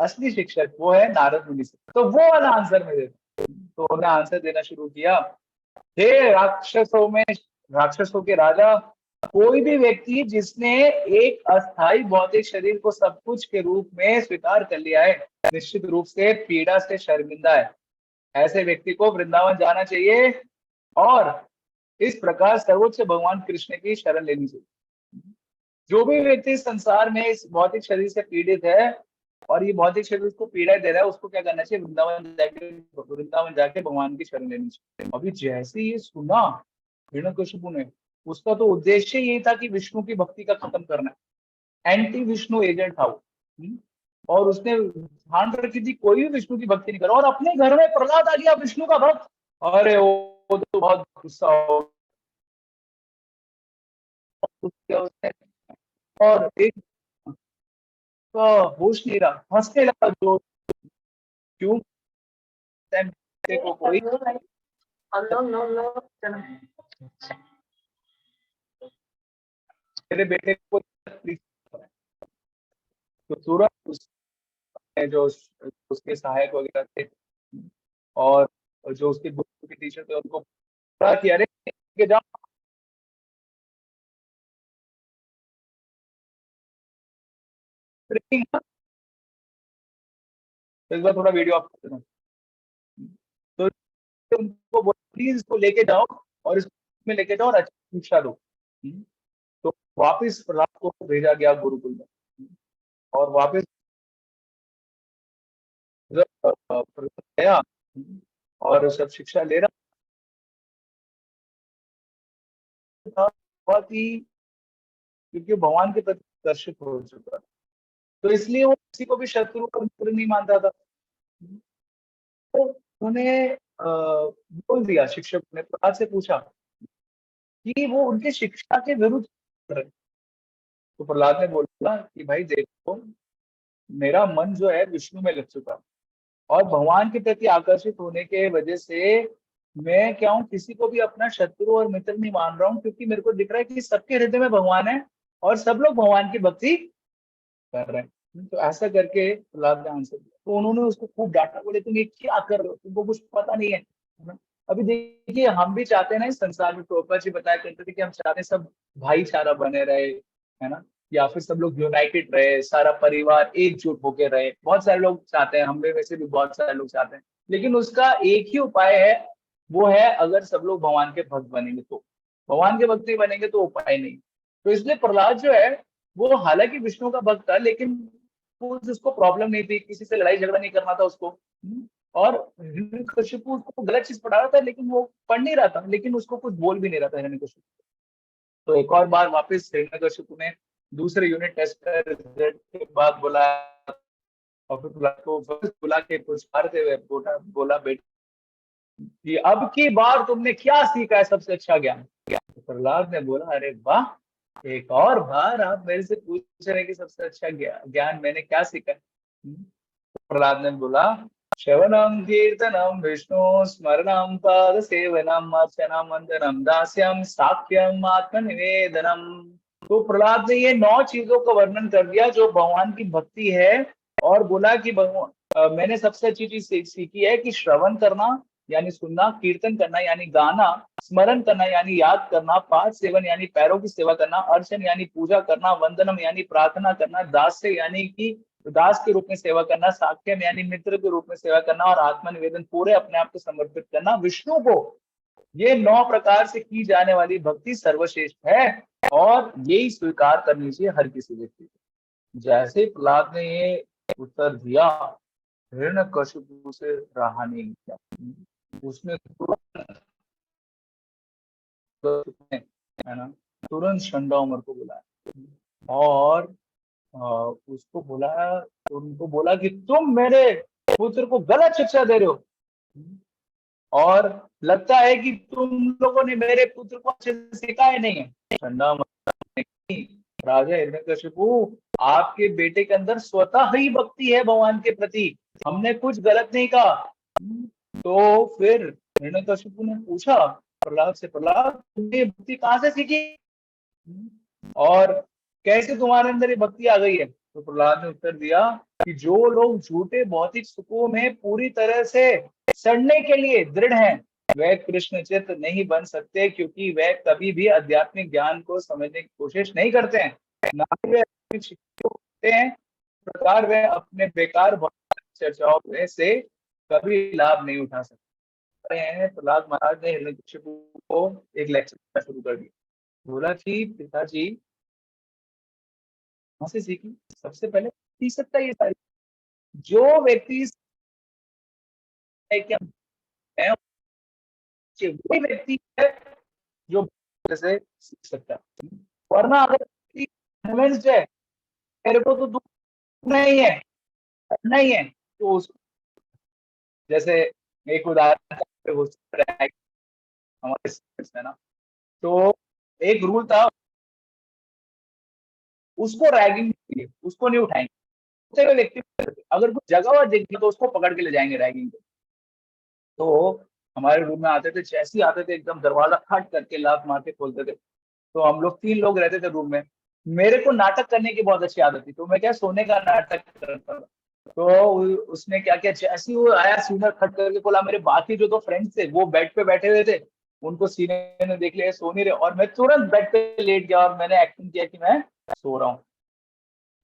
असली शिक्षक, वो है नारद मुनि से, तो वो वाला आंसर मैं देता। तो उन्होंने आंसर देना शुरू किया, हे राक्षसों के राजा, कोई भी व्यक्ति जिसने एक अस्थाई भौतिक शरीर को सब कुछ के रूप में स्वीकार कर लिया है, निश्चित रूप से पीड़ा से शर्मिंदा है। ऐसे व्यक्ति को वृंदावन जाना चाहिए और इस प्रकार सर्वोच्च भगवान कृष्ण की शरण लेनी चाहिए। जो भी व्यक्ति संसार में इस भौतिक शरीर से पीड़ित है और ये भौतिक शरीर उसको पीड़ा दे रहा है, उसको क्या करना चाहिए? वृंदावन जाके भगवान की शरण लेनी चाहिए। अभी जैसे ये सुना हिरण्यकशिपु ने, उसका तो उद्देश्य यही था कि विष्णु की भक्ति का खत्म करना है, एंटी विष्णु एजेंट था वो। और उसने ध्यान रखी थी कोई भी विष्णु की भक्ति नहीं करा, और अपने घर में प्रहलाद आ गया विष्णु का भक्त, अरे वो तो बहुत गुस्सा हो गया उसने, और एक का होश नहीं रहा, हंसने लगा जो, क्यों को कोई मेरे बेटे को, तो तुरंत उसने जो उसके सहायक वगैरह थे और जो उसके गुरु के टीचर थे उनको कहा कि अरे लेके जाओ, ट्रेनिंग। एक बार थोड़ा वीडियो ऑफ कर देना। तो उनको बोला प्लीज इसको लेके जाओ और इसको में लेके जाओ और अच्छी शिक्षा दो। तो वापस प्रहलाद को भेजा गया गुरुकुल में, और वापस जब प्रहलाद गया और सब शिक्षा ले रहा था, बहुत ही, क्योंकि भगवान के प्रति आकर्षित हो चुका था, तो इसलिए वो किसी को भी शत्रु और मित्र नहीं मानता था। तो उन्होंने बोल दिया, शिक्षक ने प्रहलाद से पूछा कि वो उनके शिक्षा के विरुद्ध कर रहे हैं। तो प्रहलाद ने बोला कि भाई देखो, मेरा मन जो है विष्णु में लग चुका है, और भगवान के प्रति आकर्षित होने के वजह से मैं क्या हूँ, किसी को भी अपना शत्रु और मित्र नहीं मान रहा हूँ, क्योंकि मेरे को दिख रहा है कि सबके हृदय में भगवान है और सब लोग भगवान की भक्ति कर रहे हैं। तो ऐसा करके प्रहलाद ने आंसर दिया। तो उन्होंने उसको खूब डांटा, बोले तुम ये क्या कर रहे हो, तुमको कुछ पता नहीं है ना? अभी देखिए, हम भी चाहते हैं ना इस संसार में, प्रभुपाद जी बताया करते थे कि हम चाहते हैं सब भाईचारा बने रहे, है ना, या फिर सब लोग यूनाइटेड रहे, सारा परिवार एकजुट होके रहे। बहुत सारे लोग चाहते हैं, हम में वैसे भी बहुत सारे लोग चाहते हैं, लेकिन उसका एक ही उपाय है, वो है अगर सब लोग भगवान के भक्त बनेंगे तो। भगवान के भक्त नहीं बनेंगे तो उपाय नहीं। तो इसलिए प्रहलाद जो है, वो हालांकि विष्णु का भक्त था, लेकिन उसको प्रॉब्लम नहीं थी, किसी से लड़ाई झगड़ा नहीं करना था उसको। और हिरण्यकशिपु उसको गलत चीज पढ़ा रहा था, लेकिन वो पढ़ नहीं रहा था, लेकिन उसको कुछ बोल भी नहीं रहा था हिरण्यकशिपु। तो एक और बार वापस हिरण्यकशिपु ने दूसरे यूनिट टेस्ट का रिजल्ट के बाद बोला, और फिर प्रहलाद को वापस बुला के पुचकारते हुए बोला बेटा कि अब की बार तुमने क्या सीखा है सबसे अच्छा ज्ञान। तो प्रहलाद ने बोला, अरे वाह, एक और बार आप मेरे से पूछ रहे हैं कि सबसे अच्छा ज्ञान मैंने क्या सीखा है। प्रहलाद ने बोला, श्रवणम कीर्तनम विष्णु स्मरणम पाद सेवनम अर्चनम वंदनम दास्यम साक्ष्यम आत्मनिवेदनम। तो प्रहलाद ने ये 9 चीजों का वर्णन कर दिया जो भगवान की भक्ति है, और बोला कि मैंने सबसे अच्छी चीज सीखी है कि श्रवण करना यानी सुनना, कीर्तन करना यानी गाना, स्मरण करना यानी याद करना, पाद सेवन यानी पैरों की सेवा करना, अर्चन यानी पूजा करना, वंदनम यानी प्रार्थना करना, दास्य यानी कि दास के रूप में सेवा करना, साक्ष्यम यानी मित्र के रूप में सेवा करना, और आत्मनिवेदन पूरे अपने आप को समर्पित करना विष्णु को। ये 9 प्रकार से की जाने वाली भक्ति सर्वश्रेष्ठ है, और यही स्वीकार करनी चाहिए हर किसी व्यक्ति को। जैसे प्रहलाद ने ये उत्तर दिया, हिरण्यकशिपु से रहा नहीं गया, उसने है ना, तुरंत शंडाउमर को बुलाया और उसको बुलाया, उनको बोला कि तुम मेरे पुत्र को गलत शिक्षा दे रहे हो, और लगता है कि तुम लोगों ने मेरे पुत्र को अच्छे से सिखाया नहीं है। शंडाउमर ने कहा, राजा हिरण्यकशिपु, आपके बेटे के अंदर स्वतः ही भक्ति है भगवान के प्रति, हमने कुछ गलत नहीं कहा। तो फिर हिरण्यकशिपु ने पूछा प्रहलाद से, प्रहलाद तुमने भक्ति कहाँ से सीखी और कैसे तुम्हारे अंदर ये भक्ति आ गई है। तो प्रहलाद ने उत्तर दिया कि जो लोग झूठे भौतिक सुखों में पूरी तरह से सड़ने के लिए दृढ़ हैं, वह कृष्ण चित्त नहीं बन सकते, क्योंकि वह कभी भी आध्यात्मिक ज्ञान को समझने की कोशिश नहीं करते हैं, ना ही वे शिक्षित होते हैं। प्रकार वह अपने बेकार भौतिक चर्चाओं में से कभी लाभ नहीं उठा सकते हैं। प्रहलाद महाराज ने हिरण्यकशिपु को एक लेक्चर शुरू कर दिया। बोला कि पिताजी, कहाँ से सीखी? सबसे पहले सीख सकता है ये सारी, जो व्यक्ति है क्या है, वही व्यक्ति है जो से सीख सकता है। वरना अगर कन्विंस्ड है मेरे को तो दुख नहीं है, नहीं है, तो उसको, जैसे एक उदाहरण हमारे students में ना, तो एक रूल था, उसको रैगिंग उसको नहीं उठाएंगे, उठे हुए व्यक्ति अगर कुछ जगह हुआ देखेंगे तो उसको पकड़ के ले जाएंगे रैगिंग पे। तो हमारे रूम में आते थे, जैसे ही आते थे एकदम दरवाजा खट करके लात मार के खोलते थे। तो हम लोग 3 लोग रहते थे रूम में। मेरे को नाटक करने की बहुत अच्छी आदत थी, तो मैं क्या सोने का नाटक करता था। तो उसने क्या किया, जैसे ही वो आया सीना खट करके खोला, मेरे बाकी जो 2 फ्रेंड्स थे वो बेड पे बैठे हुए थे, उनको सीने ने देख लिया सो नहीं रहे, और मैं तुरंत बेड पे लेट गया और मैंने एक्टिंग किया कि मैं सो रहा हूँ।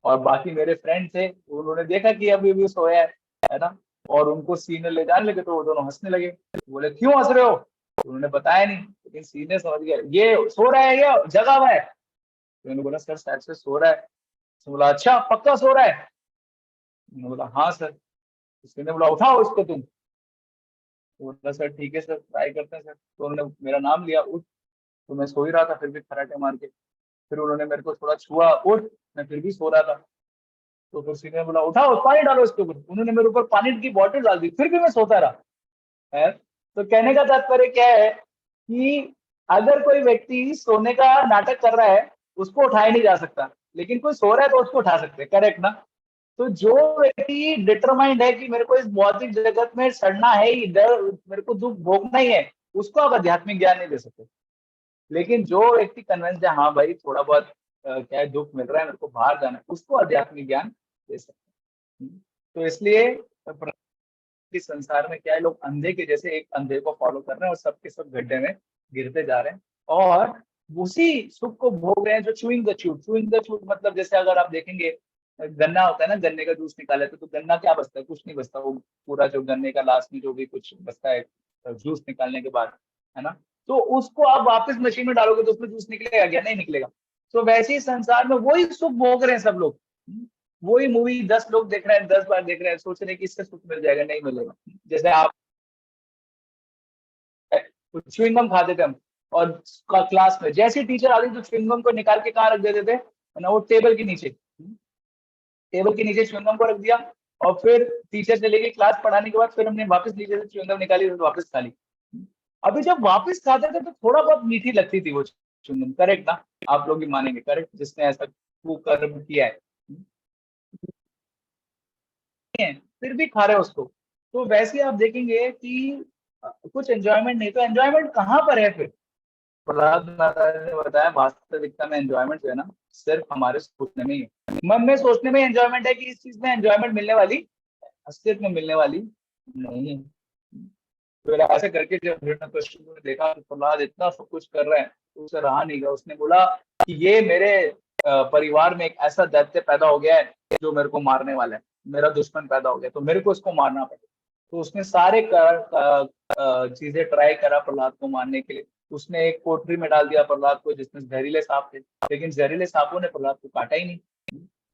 और बाकी मेरे फ्रेंड थे, उन्होंने देखा कि अभी अभी सोया है ना, और उनको सीने ले जाने लगे, तो वो दोनों हंसने लगे। बोले क्यों हंस रहे हो? उन्होंने बताया नहीं, लेकिन सीने समझ गया ये सो रहा है, ये जगा हुआ है। तो मैंने बोला सर शायद से सो रहा है। तो बोला अच्छा पक्का सो रहा है? मैंने बोला हाँ सर। उसने बोला उठाओ इसको तुम। तो बोला सर ठीक है सर, ट्राई करते हैं सर। तो उन्होंने मेरा नाम लिया, उठ। तो मैं सो ही रहा था फिर भी खराटे मार के। फिर उन्होंने मेरे को थोड़ा छुआ, उठ। मैं फिर भी सो रहा था। तो फिर सीने ने बोला उठाओ पानी डालो इसके ऊपर। उन्होंने मेरे ऊपर पानी की बोतल डाल दी, फिर भी मैं सोता रहा है। तो कहने का तात्पर्य क्या है कि अगर कोई व्यक्ति सोने का नाटक कर रहा है उसको उठाया नहीं जा सकता, लेकिन कोई सो रहा है तो उसको उठा सकते हैं, करेक्ट ना? तो जो व्यक्ति डिटरमाइंड है कि मेरे को इस भौतिक जगत में सड़ना है ही, डर मेरे को दुख भोगना ही है, उसको आप आध्यात्मिक ज्ञान नहीं दे सकते। लेकिन जो व्यक्ति कन्विंस्ड है हाँ भाई थोड़ा बहुत क्या है दुख मिल रहा है, मेरे को बाहर जाना है, उसको आध्यात्मिक ज्ञान दे सकते हैं। तो इसलिए इस संसार में क्या है, लोग अंधे के जैसे एक अंधे को फॉलो कर रहे हैं और सबके सब गड्ढे में गिरते जा रहे हैं, और उसी सुख को भोग रहे हैं जो चूइंग द चूट मतलब जैसे अगर आप देखेंगे गन्ना होता है ना, गन्ने का जूस निकाले तो गन्ना क्या बचता है? कुछ नहीं बचता, वो पूरा जो गन्ने का लास्ट में जो भी कुछ बचता है जूस निकालने के बाद, है ना, तो उसको आप वापस मशीन में डालोगे तो उसमें जूस निकलेगा क्या? नहीं निकलेगा। तो वैसे ही संसार में वही सुख भोग रहे हैं सब लोग। वही मूवी 10 लोग देख रहे हैं, 10 बार देख रहे हैं, सोच रहे हैं कि इससे सुख मिल जाएगा, नहीं मिलेगा। जैसे आप च्युइंगम खाते थे हम, और क्लास में जैसे टीचर आती तो च्युइंगम को निकाल के कहाँ रख देते थे ना, वो टेबल के नीचे, टेबल के नीचे च्युइंगम को रख दिया, और फिर टीचर चले गए क्लास पढ़ाने के बाद, फिर हमने वापस नीचे से च्युइंगम निकाली तो वापस खा ली। अभी जब वापस खाते थे तो थोड़ा बहुत मीठी लगती थी वो च्युइंगम, करेक्ट ना? आप लोग भी मानेंगे, करेक्ट, जिसने ऐसा कुकर्म किया है, फिर भी खा रहे हो उसको। तो वैसे आप देखेंगे कि कुछ एंजॉयमेंट नहीं, तो एंजॉयमेंट कहाँ पर है फिर? प्रहलाद महाराज ने बताया वास्तविकता में एंजॉयमेंट जो है ना सिर्फ हमारे सोचने में ही है, मन में सोचने में एंजॉयमेंट है कि इस चीज में एंजॉयमेंट मिलने वाली, असलियत में मिलने वाली नहीं है। फिर ऐसे करके जब हिरण्यकशिपु ने देखा कि प्रहलाद इतना सब कुछ कर रहे हैं तो उसे रहा नहीं गया। उसने बोला कि ये मेरे परिवार में एक ऐसा दैत्य पैदा हो गया है जो मेरे को मारने वाला है, मेरा दुश्मन पैदा हो गया, तो मेरे को इसको मारना पड़ेगा। तो उसने सारे चीजें ट्राई करा प्रहलाद को मारने के लिए। उसने एक कोठरी में डाल दिया प्रहलाद को जिसमें जहरीले सांप थे, लेकिन जहरीले सांपों ने प्रहलाद को काटा ही नहीं।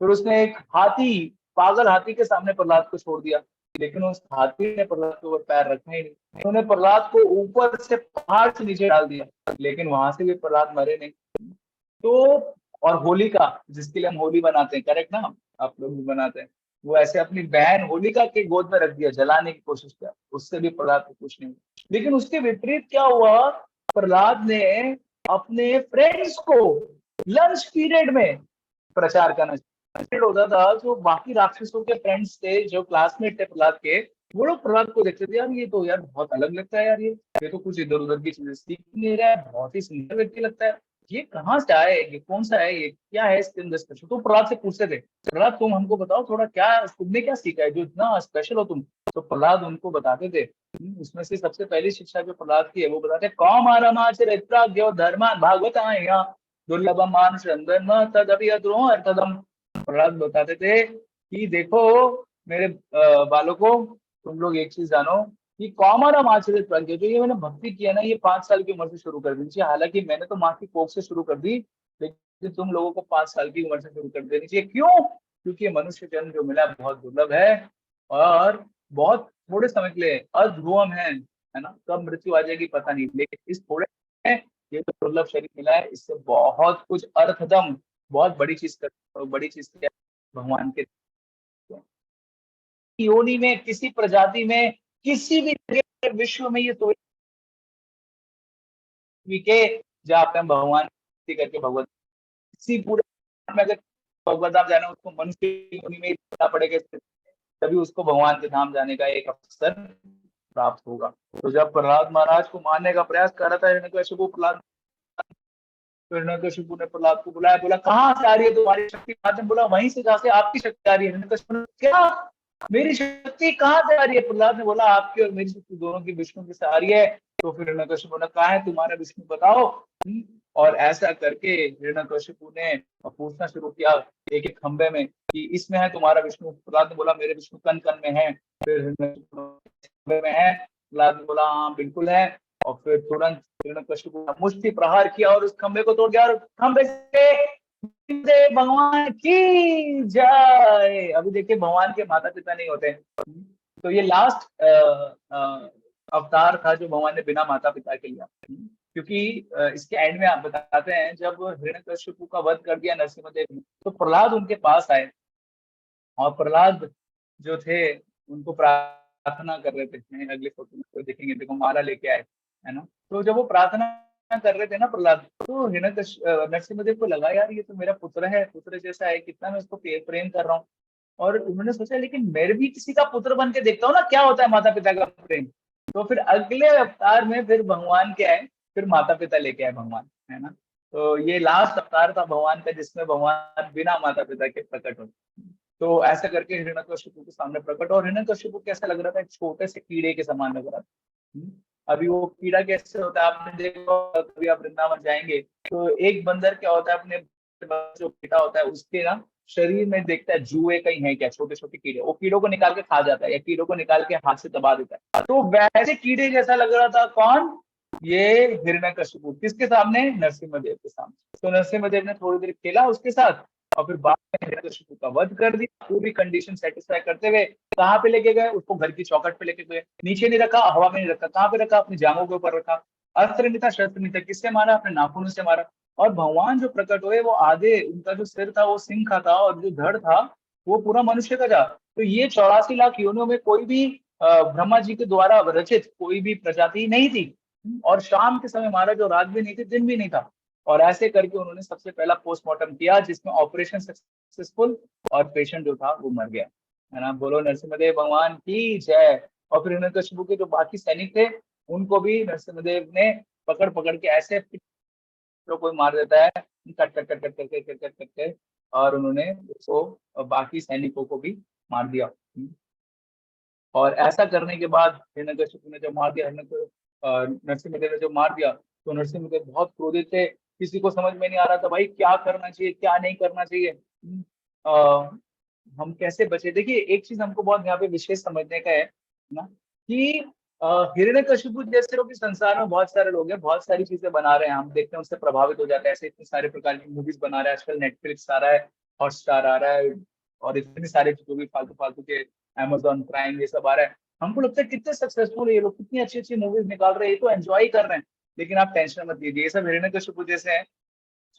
फिर उसने एक हाथी, पागल हाथी के सामने प्रहलाद को छोड़ दिया, लेकिन उस हाथी ने प्रहलाद के ऊपर पैर रखा ही नहीं। उन्होंने प्रहलाद को ऊपर से पहाड़ से नीचे डाल दिया, लेकिन वहां से भी प्रहलाद मरे नहीं। तो और होलिका, जिसके लिए हम होली बनाते हैं, करेक्ट ना, आप लोग भी बनाते हैं, वो ऐसे अपनी बहन होलिका के गोद में रख दिया, जलाने की कोशिश किया, उससे भी प्रहलाद को कुछ नहीं हुआ। लेकिन उसके विपरीत क्या हुआ, प्रहलाद ने अपने फ्रेंड्स को लंच पीरियड में प्रचार करना होता था। जो बाकी राक्षसों के फ्रेंड्स थे, जो क्लासमेट थे प्रहलाद के, वो लोग प्रहलाद को देखते थे, यार ये तो यार बहुत अलग लगता है, यार ये तो कुछ इधर उधर की चीजें सीख नहीं रहा है, बहुत ही सुंदर व्यक्ति लगता है, ये कहाँ से आए, ये कौन सा है, ये क्या है इसके अंदर स्पेशल? तो प्रहलाद से पूछते थे, प्रहलाद तुम हमको बताओ थोड़ा, क्या तुमने क्या सीखा है जो इतना स्पेशल हो तुम? तो प्रहलाद उनको बताते थे। उसमें से सबसे पहली शिक्षा जो प्रहलाद की है वो बताते, कौमारमाचरित्राज्ञो धर्मान भागवताया दुर्लभम मानुष जन्म तदपि अद्रोह। प्रहलाद बताते थे कि देखो मेरे बालकों, तुम लोग एक चीज जानो कि कौमारम आचरित प्रज्ञा, जो ये मैंने भक्ति किया ना, ये 5 साल की उम्र से शुरू कर दी चाहिए। हालांकि मैंने तो माँ की कोख से शुरू कर दी, लेकिन तुम लोगों को 5 साल की उम्र से शुरू कर देनी चाहिए। क्यों? क्योंकि मनुष्य जन्म जो मिला बहुत दुर्लभ है, और बहुत थोड़े समय के लिए अध्रुवम है ना, कब मृत्यु आ जाएगी पता नहीं, लेकिन इस थोड़े ये जो दुर्लभ शरीर मिला है, इससे बहुत कुछ अर्थदम, बहुत बड़ी चीज क्या भगवान के योनि में, किसी प्रजाति में, किसी भी विश्व में ये तो के जहाँ पे हम भगवान की करके भगवत इसी पूरे में अगर भगवत धाम जाना उसको मनुष्य की योनि में ही रहना पड़ेगा, तभी उसको भगवान के धाम जाने का एक अवसर प्राप्त होगा। तो जब प्रहलाद महाराज को मारने का प्रयास कर रहा था हिरण्यकशिपु, हिरण्यकशिपु ने प्रहलाद को बुलाया, बोला कहाँ से आ रही है तुम्हारी शक्ति? महाराज ने बोला वहीं से जहाँ से आपकी शक्ति आ रही है। हिरण्यकशिपु ने क्या मेरी शक्ति कहाँ से आ रही है? प्रहलाद ने बोला आपकी और मेरी शक्ति दोनों की विष्णु की से आ रही है। तो फिर हिरण्यकशिपु ने कहा है तुम्हारा विष्णु बताओ। और ऐसा करके हिरण्यकशिपु ने पूछना शुरू किया एक एक खंबे में कि इसमें है तुम्हारा विष्णु? प्रहलाद ने बोला मेरे विष्णु कन कन में है। फिर हिरण्यकशिपु खंबे में है? प्रहलाद ने बोला हाँ बिल्कुल है। और फिर तुरंत हिरण्यकशिपु ने मुष्टि प्रहार किया और उस खंबे को तोड़ दिया और खंबे से भगवान की जय। अभी देखिए भगवान के माता पिता नहीं होते, तो ये लास्ट अवतार था जो भगवान ने बिना माता पिता के लिया। क्योंकि इसके एंड में आप बताते हैं जब हिरण्यकशिपु का वध कर दिया नरसिंहदेव ने, तो प्रहलाद उनके पास आए और प्रहलाद जो थे उनको प्रार्थना कर रहे थे। अगले फोटो में देखेंगे, देखो माला लेके आए है ना। तो जब वो प्रार्थना कर रहे थे ना प्रहलाद, तो नरसिंहदेव को लगा यार ये तो मेरा पुत्र है, पुत्र जैसा है, कितना मैं उसको प्रेम कर रहा हूँ। और उन्होंने सोचा लेकिन मैं भी किसी का पुत्र बन के देखता हूँ ना क्या होता है माता पिता का प्रेम। तो फिर अगले अवतार में फिर भगवान के आए, फिर माता पिता लेके आए भगवान, है ना। तो ये लास्ट अवतार था भगवान का जिसमें भगवान बिना माता पिता के प्रकट हो। तो ऐसा करके हिरण्यकशिपु के सामने प्रकट, और हिरण्यकशिपु कैसा लग रहा था? एक छोटे से कीड़े के समान लग रहा था। अभी वो कीड़ा कैसे होता है आपने देखा, कभी आप वृंदावन जाएंगे तो एक बंदर क्या होता है अपने जो बेटा होता है उसके ना शरीर में देखता है जुए कहीं है क्या, छोटे छोटे कीड़े, वो कीड़ों को निकाल के खा जाता है या कीड़ों को निकाल के हाथ से दबा देता है। तो वैसे कीड़े जैसा लग रहा था कौन? ये हिरण्यकशिपु। किसके सामने? नरसिम्हदेव के सामने। तो नरसिम्हदेव ने थोड़ी देर खेला उसके साथ और फिर बाद में हिरण्यकशिपु का वध कर दिया। पूरी कंडीशन सेटिस्फाई करते हुए कहाँ पे लेके गए? उसको घर की चौखट पे लेके गए। नीचे नहीं रखा, हवा में नहीं रखा, कहाँ पे रखा? अपनी जांघों के ऊपर रखा। अस्त्र नहीं था, शस्त्र नहीं था, किससे मारा? अपने नाखूनों से मारा। और भगवान जो प्रकट हुए वो आधे, उनका जो सिर था वो सिंह का था और जो धड़ था वो पूरा मनुष्य का था। तो ये 84 लाख योनियों में कोई भी ब्रह्मा जी के द्वारा रचित कोई भी प्रजाति नहीं थी। और शाम के समय मारा, जो रात भी नहीं थी दिन भी नहीं था। और ऐसे करके उन्होंने सबसे पहला पोस्टमार्टम किया जिसमें ऑपरेशन सक्सेसफुल और पेशेंट जो था वो मर गया, है ना। बोलो नरसिम्हदेव भगवान की जय। और फिर हिरण्यकशिपु के जो बाकी सैनिक थे उनको भी नरसिम्हदेव ने पकड़ पकड़ के ऐसे तो कोई मार देता है cut cut cut cut cut cut cut cut cut, और उन्होंने उसको बाकी सैनिकों को भी मार दिया। और ऐसा करने के बाद हिरण्यकशिपु ने जब मार दिया, नरसिम्हदेव ने जब मार दिया तो नरसिम्हदेव बहुत क्रोधित थे। किसी को समझ में नहीं आ रहा था भाई क्या करना चाहिए क्या नहीं करना चाहिए, हम कैसे बचे। देखिए एक चीज हमको बहुत यहाँ पे विशेष समझने का है ना कि हिरण्यकशिपु जैसे लोग इस संसार में बहुत सारे लोग हैं, बहुत सारी चीजें बना रहे हैं, हम देखते हैं उससे प्रभावित हो जाते हैं। ऐसे इतने सारे प्रकार की मूवीज बना रहे हैं आजकल, नेटफ्लिक्स आ रहा है, हॉटस्टार आ रहा है, और इतने सारे जो भी फालतू फालतू के अमेजोन प्राइम ये सब आ रहा है। हमको लगता है कितने सक्सेसफुल है ये लोग, कितनी अच्छी अच्छी मूवीज निकाल रहे हैं, ये तो एंजॉय कर रहे हैं। लेकिन आप टेंशन मत लीजिए, ये सब हिरण्यकशिपु जैसे हैं,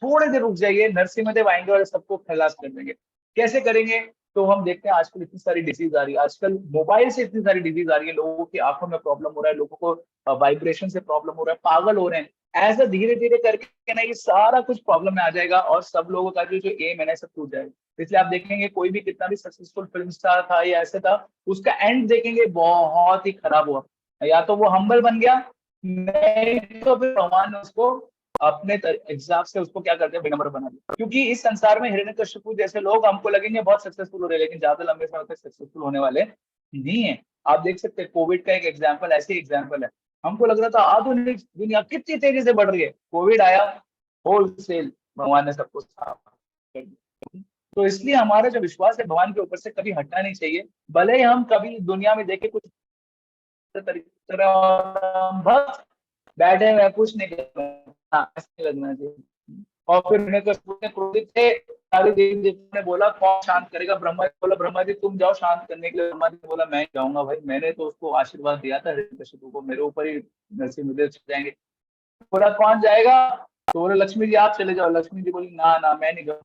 थोड़े देर रुक जाइए, नरसिम्हदेव आएंगे और सबको खलास कर देंगे। कैसे करेंगे? तो हम देखते हैं आजकल इतनी सारी डिजीज आ रही है, आजकल मोबाइल से इतनी सारी डिजीज आ रही है, लोगों की आंखों में प्रॉब्लम हो रहा है, लोगों को वाइब्रेशन से प्रॉब्लम हो रहा है, पागल हो रहे हैं। ऐसा धीरे धीरे करके ना ये सारा कुछ प्रॉब्लम में आ जाएगा और सब लोगों का जो एम है ना सब टूट जाएगा। इसलिए आप देखेंगे कोई भी कितना भी सक्सेसफुल फिल्म स्टार था या ऐसे था, उसका एंड देखेंगे बहुत ही खराब हुआ। या तो वो हम्बल बन गया, नहीं तो फिर भगवान ने उसको अपने हिसाब से उसको क्या करते हैं विनम्र बना दिया। क्योंकि इस संसार में हिरण्यकशिपु जैसे लोग हमको लगेंगे बहुत सक्सेसफुल हो रहे हैं, लेकिन ज्यादा लंबे समय तक सक्सेसफुल होने वाले नहीं है। आप देख सकते हैं कोविड का एक एग्जाम्पल ऐसे एग्जाम्पल है। हमको लग रहा था आधुनिक दुनिया कितनी तेजी से बढ़ रही है, कोविड आया होलसेल भगवान ने सबको साफ कर दिया। तो इसलिए हमारा जो विश्वास है भगवान के ऊपर से कभी हटना नहीं चाहिए, भले ही हम कभी दुनिया में देखे कुछ बस बैठे हुए कुछ नहीं करना, ऐसे लगना चाहिए। और फिर हिरण्यकशिपु ने क्रोधित थे, सारे देवी देवताओं ने बोला कौन शांत करेगा? ब्रह्मा जी बोला ब्रह्मा जी तुम जाओ शांत करने के लिए। ब्रह्मा जी बोला मैं जाऊंगा भाई, मैंने तो उसको आशीर्वाद दिया था हिरण्यकशिपु को, मेरे ऊपर ही नरसिम्हदेव जाएंगे। बोला कौन जाएगा? तो बोले लक्ष्मी जी आप चले जाओ। लक्ष्मी जी बोली ना ना मैं नहीं जाऊँ।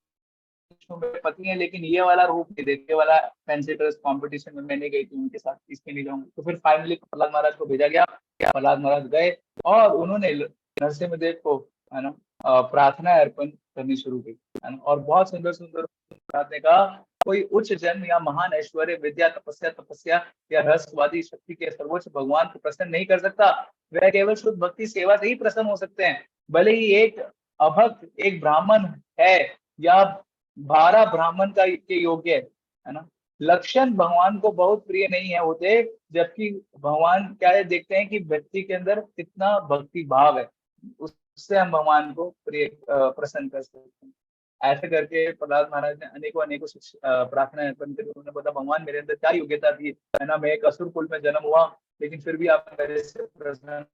मेरे पति हैं, लेकिन ये वाला रूप नहीं देखते, वाला फैंसी ड्रेस कॉम्पिटिशन में मैं नहीं गई थी उनके साथ, इसमें नहीं जाऊंगी। तो फिर फाइनली प्रहलाद महाराज को भेजा गया, प्रहलाद महाराज गए और उन्होंने नरसिंहदेव को, है ना, प्रार्थना अर्पण करनी शुरू की, है ना, और बहुत सुंदर सुंदर प्रार्थना का, कोई उच्च जन्म या महान ऐश्वर्य, विद्या, तपस्या तपस्या या रसवादी शक्ति के सर्वोच्च भगवान को प्रसन्न नहीं कर सकता। वह केवल शुद्ध भक्ति सेवा से ही प्रसन्न हो सकते हैं। भले ही एक अभक्त एक ब्राह्मण है या 12 ब्राह्मण का के योग्य है ना, लक्षण भगवान को बहुत प्रिय नहीं है होते, जबकि भगवान क्या है, देखते हैं कि व्यक्ति के अंदर कितना भक्ति भाव है, उससे हम भगवान को प्रिय प्रसन्न कर सकते हैं। ऐसे करके प्रहलाद महाराज ने अनेकों अनेकों प्रार्थना अर्पण करी। उन्होंने बोला, भगवान मेरे अंदर क्या योग्यता थी, है ना, मैं एक असुर कुल में जन्म हुआ, लेकिन फिर भी आप मेरे से प्रसन्न,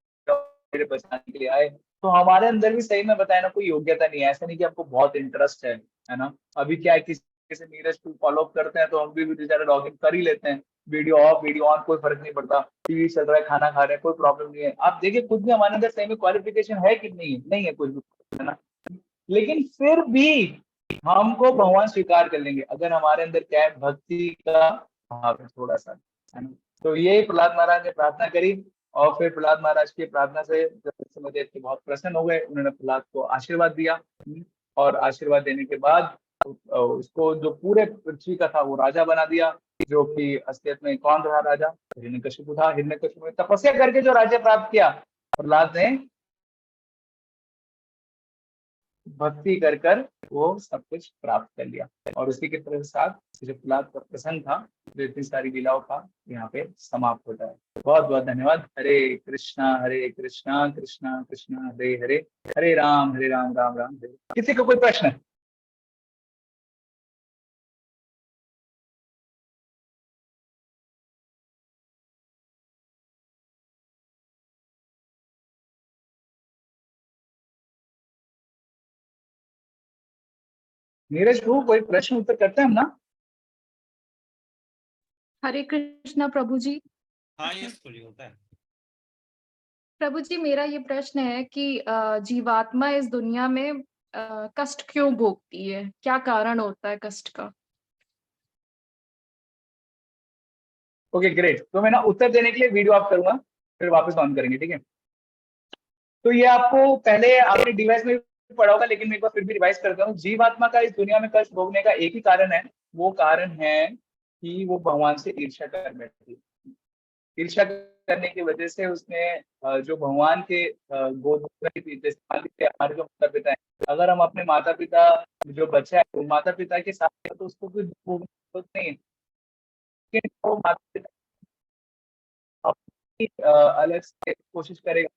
मेरे बचाने के लिए आए। तो हमारे अंदर भी सही में बताया ना, कोई योग्यता नहीं है। ऐसा नहीं कि आपको बहुत इंटरेस्ट है ना। अभी क्या है, किसी से नीरज टू फॉलो अप करते हैं तो हम भी बेचारे लॉग इन कर ही लेते हैं, वीडियो ऑफ वीडियो ऑन, कोई फर्क नहीं पड़ता, टीवी चल रहा है, खाना खा रहे हैं, कोई प्रॉब्लम नहीं है। आप देखिए खुद भी हमारे अंदर सही में क्वालिफिकेशन है कि नहीं है कुछ भी, है ना, लेकिन फिर भी हमको भगवान स्वीकार कर लेंगे अगर हमारे अंदर क्या है, भक्ति का भाव है थोड़ा सा, है ना। तो ये प्रहलाद महाराज ने प्रार्थना करी और फिर प्रहलाद महाराज की प्रार्थना से नरसिंहदेव के बहुत प्रसन्न हो गए। उन्होंने प्रहलाद को आशीर्वाद दिया और आशीर्वाद देने के बाद उसको जो पूरे पृथ्वी का था वो राजा बना दिया, जो कि असलियत में कौन रहा राजा, हिरण्यकशिपु था। हिरण्यकशिपु ने तपस्या करके जो राज्य प्राप्त किया, प्रहलाद ने भक्ति कर कर वो सब कुछ प्राप्त कर लिया। और उसी के साथ जो प्रहलाद का प्रसंग था, जो इतनी सारी लीलाओं का, यहाँ पे समाप्त होता है। बहुत बहुत धन्यवाद। हरे कृष्णा कृष्णा कृष्णा हरे हरे, हरे राम राम राम हरे। किसी का कोई प्रश्न? नीरज प्रभु कोई प्रश्न उत्तर करते हैं हम ना? हरे कृष्णा प्रभु जी। हाँ यस गुरुजी होता है। प्रभु जी, मेरा ये प्रश्न है कि जीवात्मा इस दुनिया में कष्ट क्यों भोगती है, क्या कारण होता है कष्ट का? Okay great. तो मैं ना उत्तर देने के लिए वीडियो ऑफ करूंगा, फिर वापस ऑन करेंगे, ठीक है। तो ये आपको पहले आपने डिवाइस में भी पढ़ा होगा, लेकिन मैं एक बार फिर भी रिवाइज करता हूँ। जीवात्मा का इस दुनिया में कष्ट भोगने का एक ही कारण है, वो कारण है कि वो भगवान से ईर्ष्या कर बैठी। ईर्ष्या करने की वजह से उसने जो भगवान के गोद में हमारे जो माता पिता है, अगर हम अपने माता पिता जो बच्चा है वो माता पिता के साथ है, तो उसको कोई दुख भोगने की जरूरत नहीं है। लेकिन वो माता पिता अपनी अलग से कोशिश करेगा,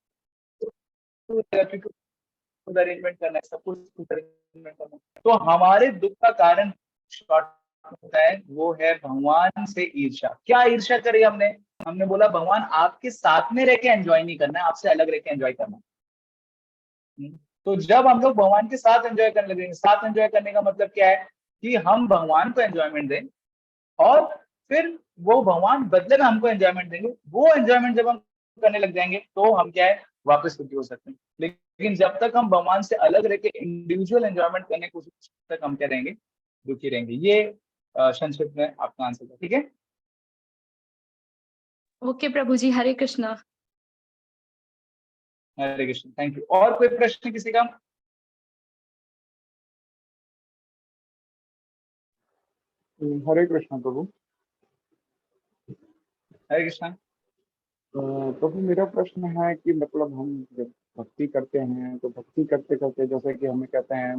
क्योंकि खुद अरेंजमेंट करना है, सब कुछ खुद अरेंजमेंट करना है। तो हमारे दुख का कारण शॉर्ट होता है, वो है भगवान से ईर्ष्या। क्या ईर्ष्या करी हमने? हमने बोला भगवान आपके साथ में रह के एंजॉय नहीं करना है, आपसे अलग रह के एंजॉय करना है। तो जब हम लोग भगवान के साथ एंजॉय करने लगेंगे, साथ एंजॉय करने का मतलब क्या है कि हम भगवान को एंजॉयमेंट दें और फिर वो भगवान बदले में हमको एंजॉयमेंट देंगे। वो एंजॉयमेंट जब हम करने लग जाएंगे तो हम क्या है, वापस सुखी हो सकते हैं। लेकिन जब तक हम भगवान से अलग रह के इंडिविजुअल एंजॉयमेंट करने की कोशिश तक हम क्या रहेंगे, दुखी रहेंगे। ये संक्षिप्त में आपका आंसर था, ठीक है। Okay Prabhu ji, Hare Krishna. Hare Krishna, thank you. और कोई प्रश्न किसी का? हरे कृष्ण प्रभु। हरे कृष्ण। प्रभु मेरा प्रश्न है कि मतलब हम जब भक्ति करते हैं तो भक्ति करते करते जैसे कि हमें कहते हैं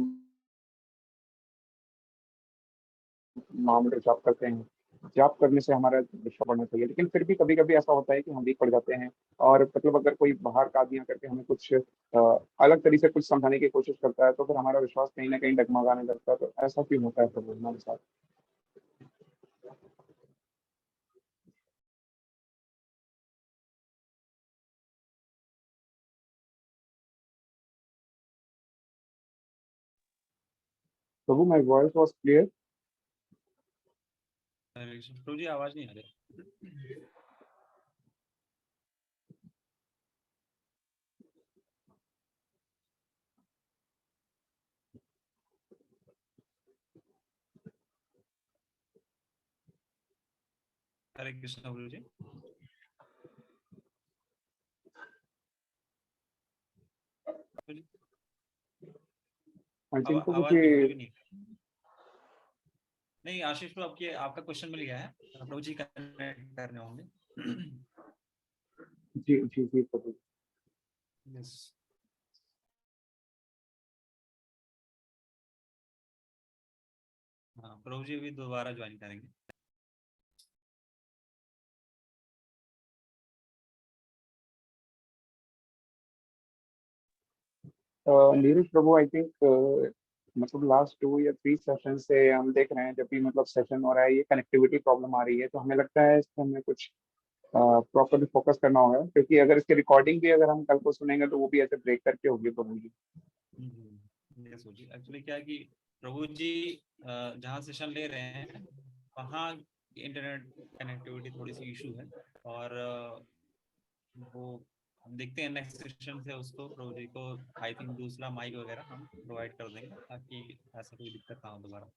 महामंत्र जाप करते हैं, जाप करने से हमारा विश्वास बढ़ना चाहिए, लेकिन फिर भी कभी कभी ऐसा होता है कि हम वीक पड़ जाते हैं और मतलब अगर कोई बाहर का आदमी करके हमें कुछ अलग तरीके से कुछ समझाने की कोशिश करता है तो फिर हमारा विश्वास कहीं ना कहीं डगमगाने लगता है। तो ऐसा क्यों होता है प्रभु हमारे साथ? प्रभु माय वॉइस वाज क्लियर? हरे कृष्ण प्रभु जी आवाज नहीं आ रही। हरे कृष्ण प्रभु जी। आई थिंक तो आवाज बिल्कुल भी नहीं। नहीं आशीष प्रभु, आपका क्वेश्चन मिल गया है, प्रभु जी कनेक्ट करने होंगे। जी जी जी प्रभु। यस। हाँ प्रभु जी अभी दोबारा ज्वाइन करेंगे। नीरज प्रभु, आई थिंक मतलब लास्ट 2 या 3 सेशन से हम देख रहे हैं, जब भी मतलब सेशन हो रहा है ये कनेक्टिविटी प्रॉब्लम आ रही है, तो हमें लगता है इस पर हमें कुछ प्रॉपरली फोकस करना होगा, क्योंकि अगर इसकी रिकॉर्डिंग भी अगर हम कल को सुनेंगे तो वो भी ऐसे ब्रेक करके होगी प्रभु जी। यस प्रभु जी, एक्चुअली क्या है कि प्रभु जी जहाँ सेशन ले रहे हैं वहाँ इंटरनेट कनेक्टिविटी थोड़ी सी इशू है, और वो हम देखते हैं नेक्स्ट सेशन से उसको प्रभु जी को आई थिंक दूसरा माइक वगैरह हम प्रोवाइड कर देंगे, ताकि ऐसा कोई दिक्कत ना हो दोबारा,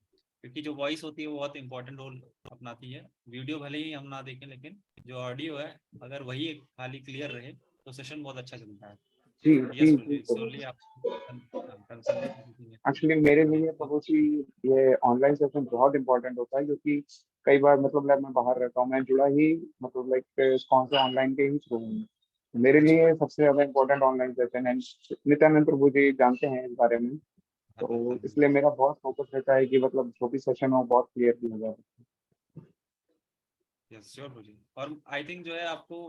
क्योंकि जो वॉइस होती है वो बहुत इंपॉर्टेंट रोल अपनाती है। वीडियो भले ही हम ना देखें, लेकिन जो ऑडियो है अगर वही खाली क्लियर रहे तो सेशन बहुत अच्छा चलता है। जी यस जी प्रभु जी जी, प्रभु। solely आप कंसल्टेशन। एक्चुअली मेरे लिए प्रभु जी ये ऑनलाइन सेशन बहुत इंपॉर्टेंट होता है, क्योंकि कई बार मतलब मैं बाहर रहता हूँ, मैं जुड़ा ही मतलब लाइक कौन से ऑनलाइन के ही थ्रू हूँ। मेरे लिए सबसे ज्यादा इंपॉर्टेंट ऑनलाइन सेशन है। नित्यानंद प्रभु जी जानते हैं इस बारे में, तो इसलिए मेरा बहुत फोकस रहता है कि मतलब जो भी सेशन हो बहुत क्लियरली हो जाए। यस श्योर प्रभु जी। और आई थिंक जो है आपको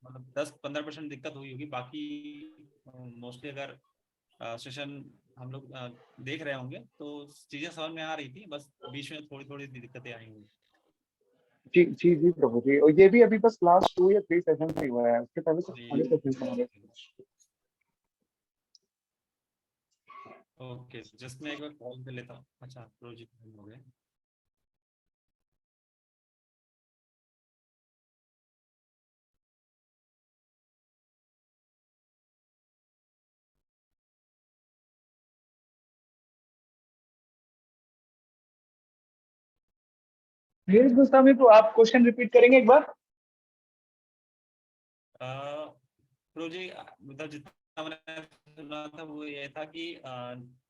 मतलब 10-15% दिक्कत हुई होगी, बाकी मोस्टली अगर सेशन हम लोग देख रहे होंगे तो चीजें समझ में आ रही थी, बस बीच में थोड़ी थोड़ी दिक्कतें आई होंगी। जी जी जी प्रभु जी, और ये भी अभी बस लास्ट 2 या 3 सेशन से हुआ है, उसके पहले सब सारे सेशन हमारे। ओके जस्ट मैं एक बार कॉल कर लेता हूँ। अच्छा प्रोजेक्ट हो गए। नीरज गोस्वामी को आप क्वेश्चन रिपीट करेंगे एक बार? प्रभु जी मतलब जितना मैंने सुना था वो ये था कि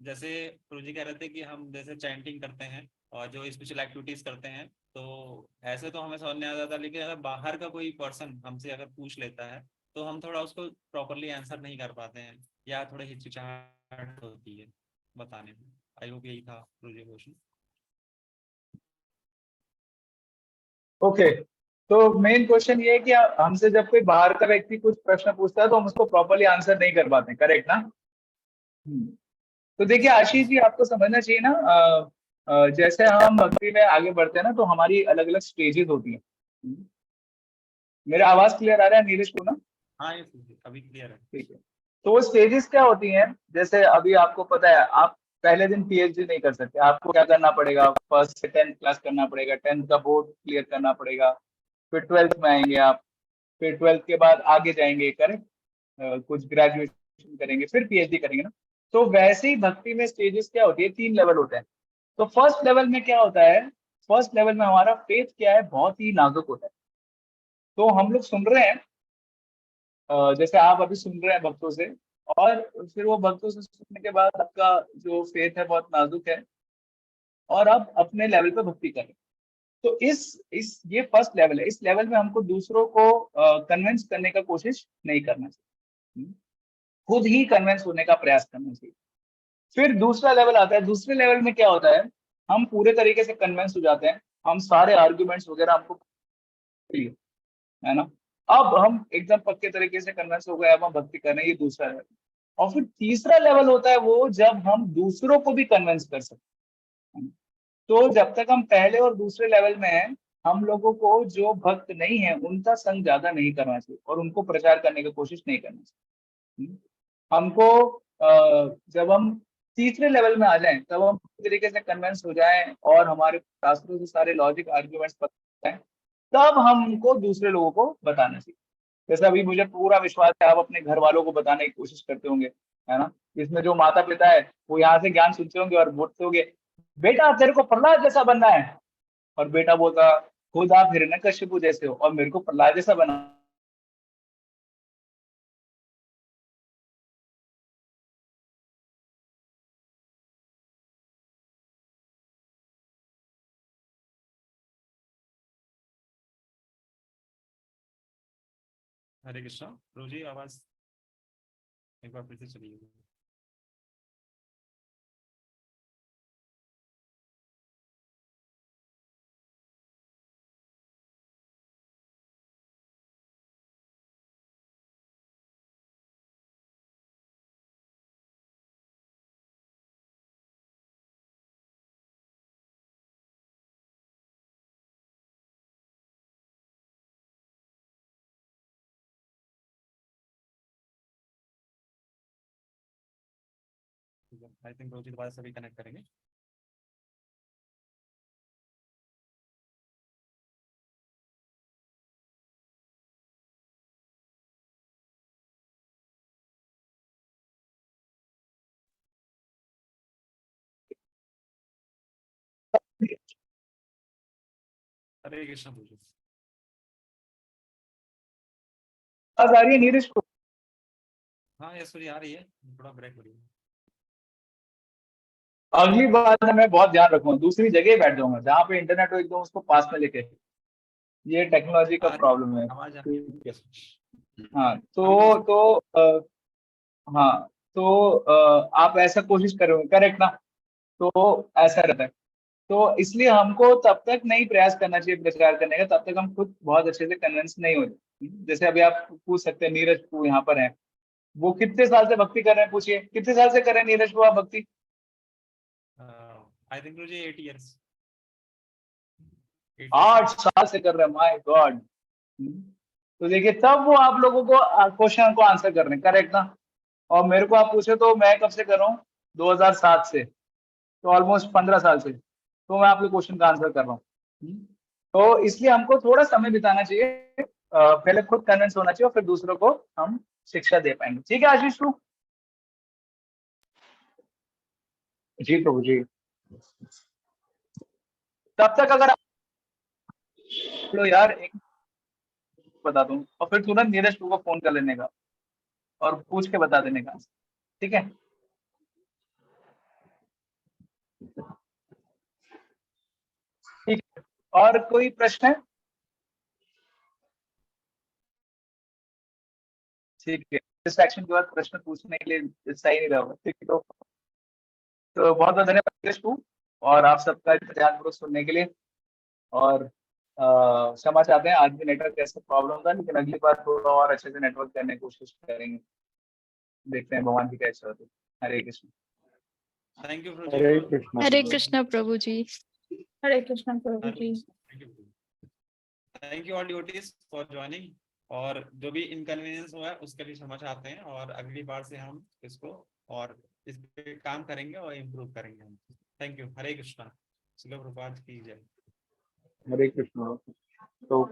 जैसे प्रभु जी कह रहे थे कि हम जैसे चैंटिंग करते हैं और जो स्पेशल एक्टिविटीज करते हैं, तो ऐसे तो हमें समझ नहीं आ जाता, लेकिन अगर बाहर का कोई पर्सन हमसे अगर पूछ लेता है तो हम थोड़ा उसको प्रॉपरली आंसर नहीं कर पाते हैं, या थोड़ा हिचकिचाहट होती है बताने में। आई होप यही था प्रभु जी क्वेश्चन। ओके, तो मेन क्वेश्चन ये है कि हमसे जब कोई बाहर का व्यक्ति कुछ प्रश्न पूछता है तो हम उसको प्रॉपरली आंसर नहीं कर पाते, करेक्ट ना? तो देखिए आशीष जी, आपको समझना चाहिए ना, जैसे हम भक्ति में आगे बढ़ते हैं ना, तो हमारी अलग अलग स्टेजेस होती हैं। मेरा आवाज क्लियर आ रहा है नीरज को ना? हाँ ये अभी क्लियर है। ठीक है। तो वो स्टेजेस क्या होती हैं, जैसे अभी आपको पता है आप पहले दिन पीएचडी नहीं कर सकते, आपको क्या करना पड़ेगा, फर्स्ट से 10th क्लास करना पड़ेगा, 10th का बोर्ड क्लियर करना पड़ेगा, फिर 12th में आएंगे आप, फिर 12th के बाद आगे जाएंगे, करेक्ट, कुछ ग्रेजुएशन करेंगे, फिर पीएचडी करेंगे ना। तो वैसे ही भक्ति में स्टेजेस क्या होती है, 3 लेवल होते हैं। तो फर्स्ट लेवल में क्या होता है, फर्स्ट लेवल में हमारा फेथ क्या है, बहुत ही नाजुक होता है। तो हम लोग सुन रहे हैं, जैसे आप अभी सुन रहे हैं भक्तों से, और फिर वो भक्तों से सुनने के बाद आपका जो फेथ है बहुत नाजुक है, और आप अपने लेवल पे भक्ति करें। तो इस ये फर्स्ट लेवल है। इस लेवल में हमको दूसरों को कन्विंस करने का कोशिश नहीं करना चाहिए, खुद ही कन्विंस होने का प्रयास करना चाहिए। फिर दूसरा लेवल आता है। दूसरे लेवल में क्या होता है, हम पूरे तरीके से कन्विंस हो जाते हैं, हम सारे आर्ग्यूमेंट्स वगैरह हमको क्लियर है ना, अब हम एकदम पक्के तरीके से कन्विंस हो गए, अब हम भक्ति कर रहे हैं, ये दूसरा लेवल। और फिर तीसरा लेवल होता है वो जब हम दूसरों को भी कन्विंस कर सकते हैं। तो जब तक हम पहले और दूसरे लेवल में हैं, हम लोगों को जो भक्त नहीं है उनका संग ज्यादा नहीं करना चाहिए और उनको प्रचार करने की कोशिश नहीं करनी चाहिए। हमको जब हम तीसरे लेवल में आ जाएं तब हम पूरी तरीके से कन्विंस हो जाएं और हमारे शास्त्रों से सारे लॉजिक आर्ग्यूमेंट्स पता है, तब हमको दूसरे लोगों को बताना चाहिए। जैसे अभी मुझे पूरा विश्वास है आप अपने घर वालों को बताने की कोशिश करते होंगे, है ना। इसमें जो माता पिता है वो यहाँ से ज्ञान सुनते होंगे और बोलते होंगे, बेटा तेरे को प्रहलाद जैसा बनना है, और बेटा बोलता खुद आप हिरण्यकश्यपु जैसे हो और मेरे को प्रहलाद जैसा बना। हरे कृष्णा। प्रभु जी आवाज एक बार फिर से चलिए। आई थिंक प्रभु जी दोबारा सभी कनेक्ट करेंगे। हरे कृष्णा प्रभु जी। आवाज आ रही है नीरज को? हाँ यस जी आ रही है, थोड़ा ब्रेक हो रही है। अगली बार मैं बहुत ध्यान रखूंगा, दूसरी जगह बैठ जाऊंगा जहाँ पे इंटरनेट हो, एकदम उसको पास में लेके। ये टेक्नोलॉजी का आ रही प्रॉब्लम है। आवाज आ रही है। हाँ अभी भी हाँ तो आप ऐसा कोशिश करोगे, करेक्ट ना? तो ऐसा रहता है। तो इसलिए हमको तब तक नहीं प्रयास करना चाहिए प्रचार करने का, तब तक हम खुद बहुत अच्छे से कन्विंस नहीं होते। जैसे अभी आप पूछ सकते हैं, नीरज को यहाँ पर है, वो कितने साल से भक्ति कर रहे हैं? पूछिए कितने साल से कर रहे हैं नीरज को आप भक्ति? I think Prabhu ji 8 years। 8 साल से कर रहे हैं, माय गॉड। तो देखिए, तब वो आप लोगों को क्वेश्चन को आंसर कर रहे हैं, करेक्ट ना? और मेरे को आप पूछे तो मैं कब से कर रहा हूँ? 2007 से, तो ऑलमोस्ट 15 साल से। तो मैं आपके क्वेश्चन का आंसर कर रहा हूँ। तो इसलिए हमको थोड़ा समय बिताना चाहिए, पहले खुद कन्विंस होना चाहिए और फिर दूसरों को हम शिक्षा दे पाएंगे। ठीक है आशीष तू? जी प्रभु जी। तब तक अगर लो यार, एक बता दूं और फिर तुरंत नीरज टू को फोन कर लेने का और पूछ के बता देने का, ठीक है? ठीक है, और कोई प्रश्न है? ठीक है, इस सेक्शन के बाद प्रश्न पूछने के लिए सही नहीं रहा। ठीक है, तो बहुत बहुत धन्यवाद नीरज टू, और आप सबका ध्यानपूर्वक सुनने के लिए। और क्षमा चाहते हैं, आज भी नेटवर्क कैसे प्रॉब्लम था, लेकिन अगली बार थोड़ा और अच्छे से नेटवर्क करने की कोशिश करेंगे। देखते हैं भगवान की कैसे होती है। हरे कृष्ण। थैंक यू प्रभु हरे जी। कृष्णा। हरे कृष्णा प्रभु जी। हरे कृष्णा प्रभु हरे जी। Thank you all devotees for joining. और जो भी इनकन्वीनियंस हुआ है उसके लिए क्षमा चाहते हैं, और अगली बार से हम इसको और इस पे काम करेंगे और इम्प्रूव करेंगे हम। Thank you. हरे कृष्णा। श्रील प्रभुपाद की जय। हरे कृष्णा। तो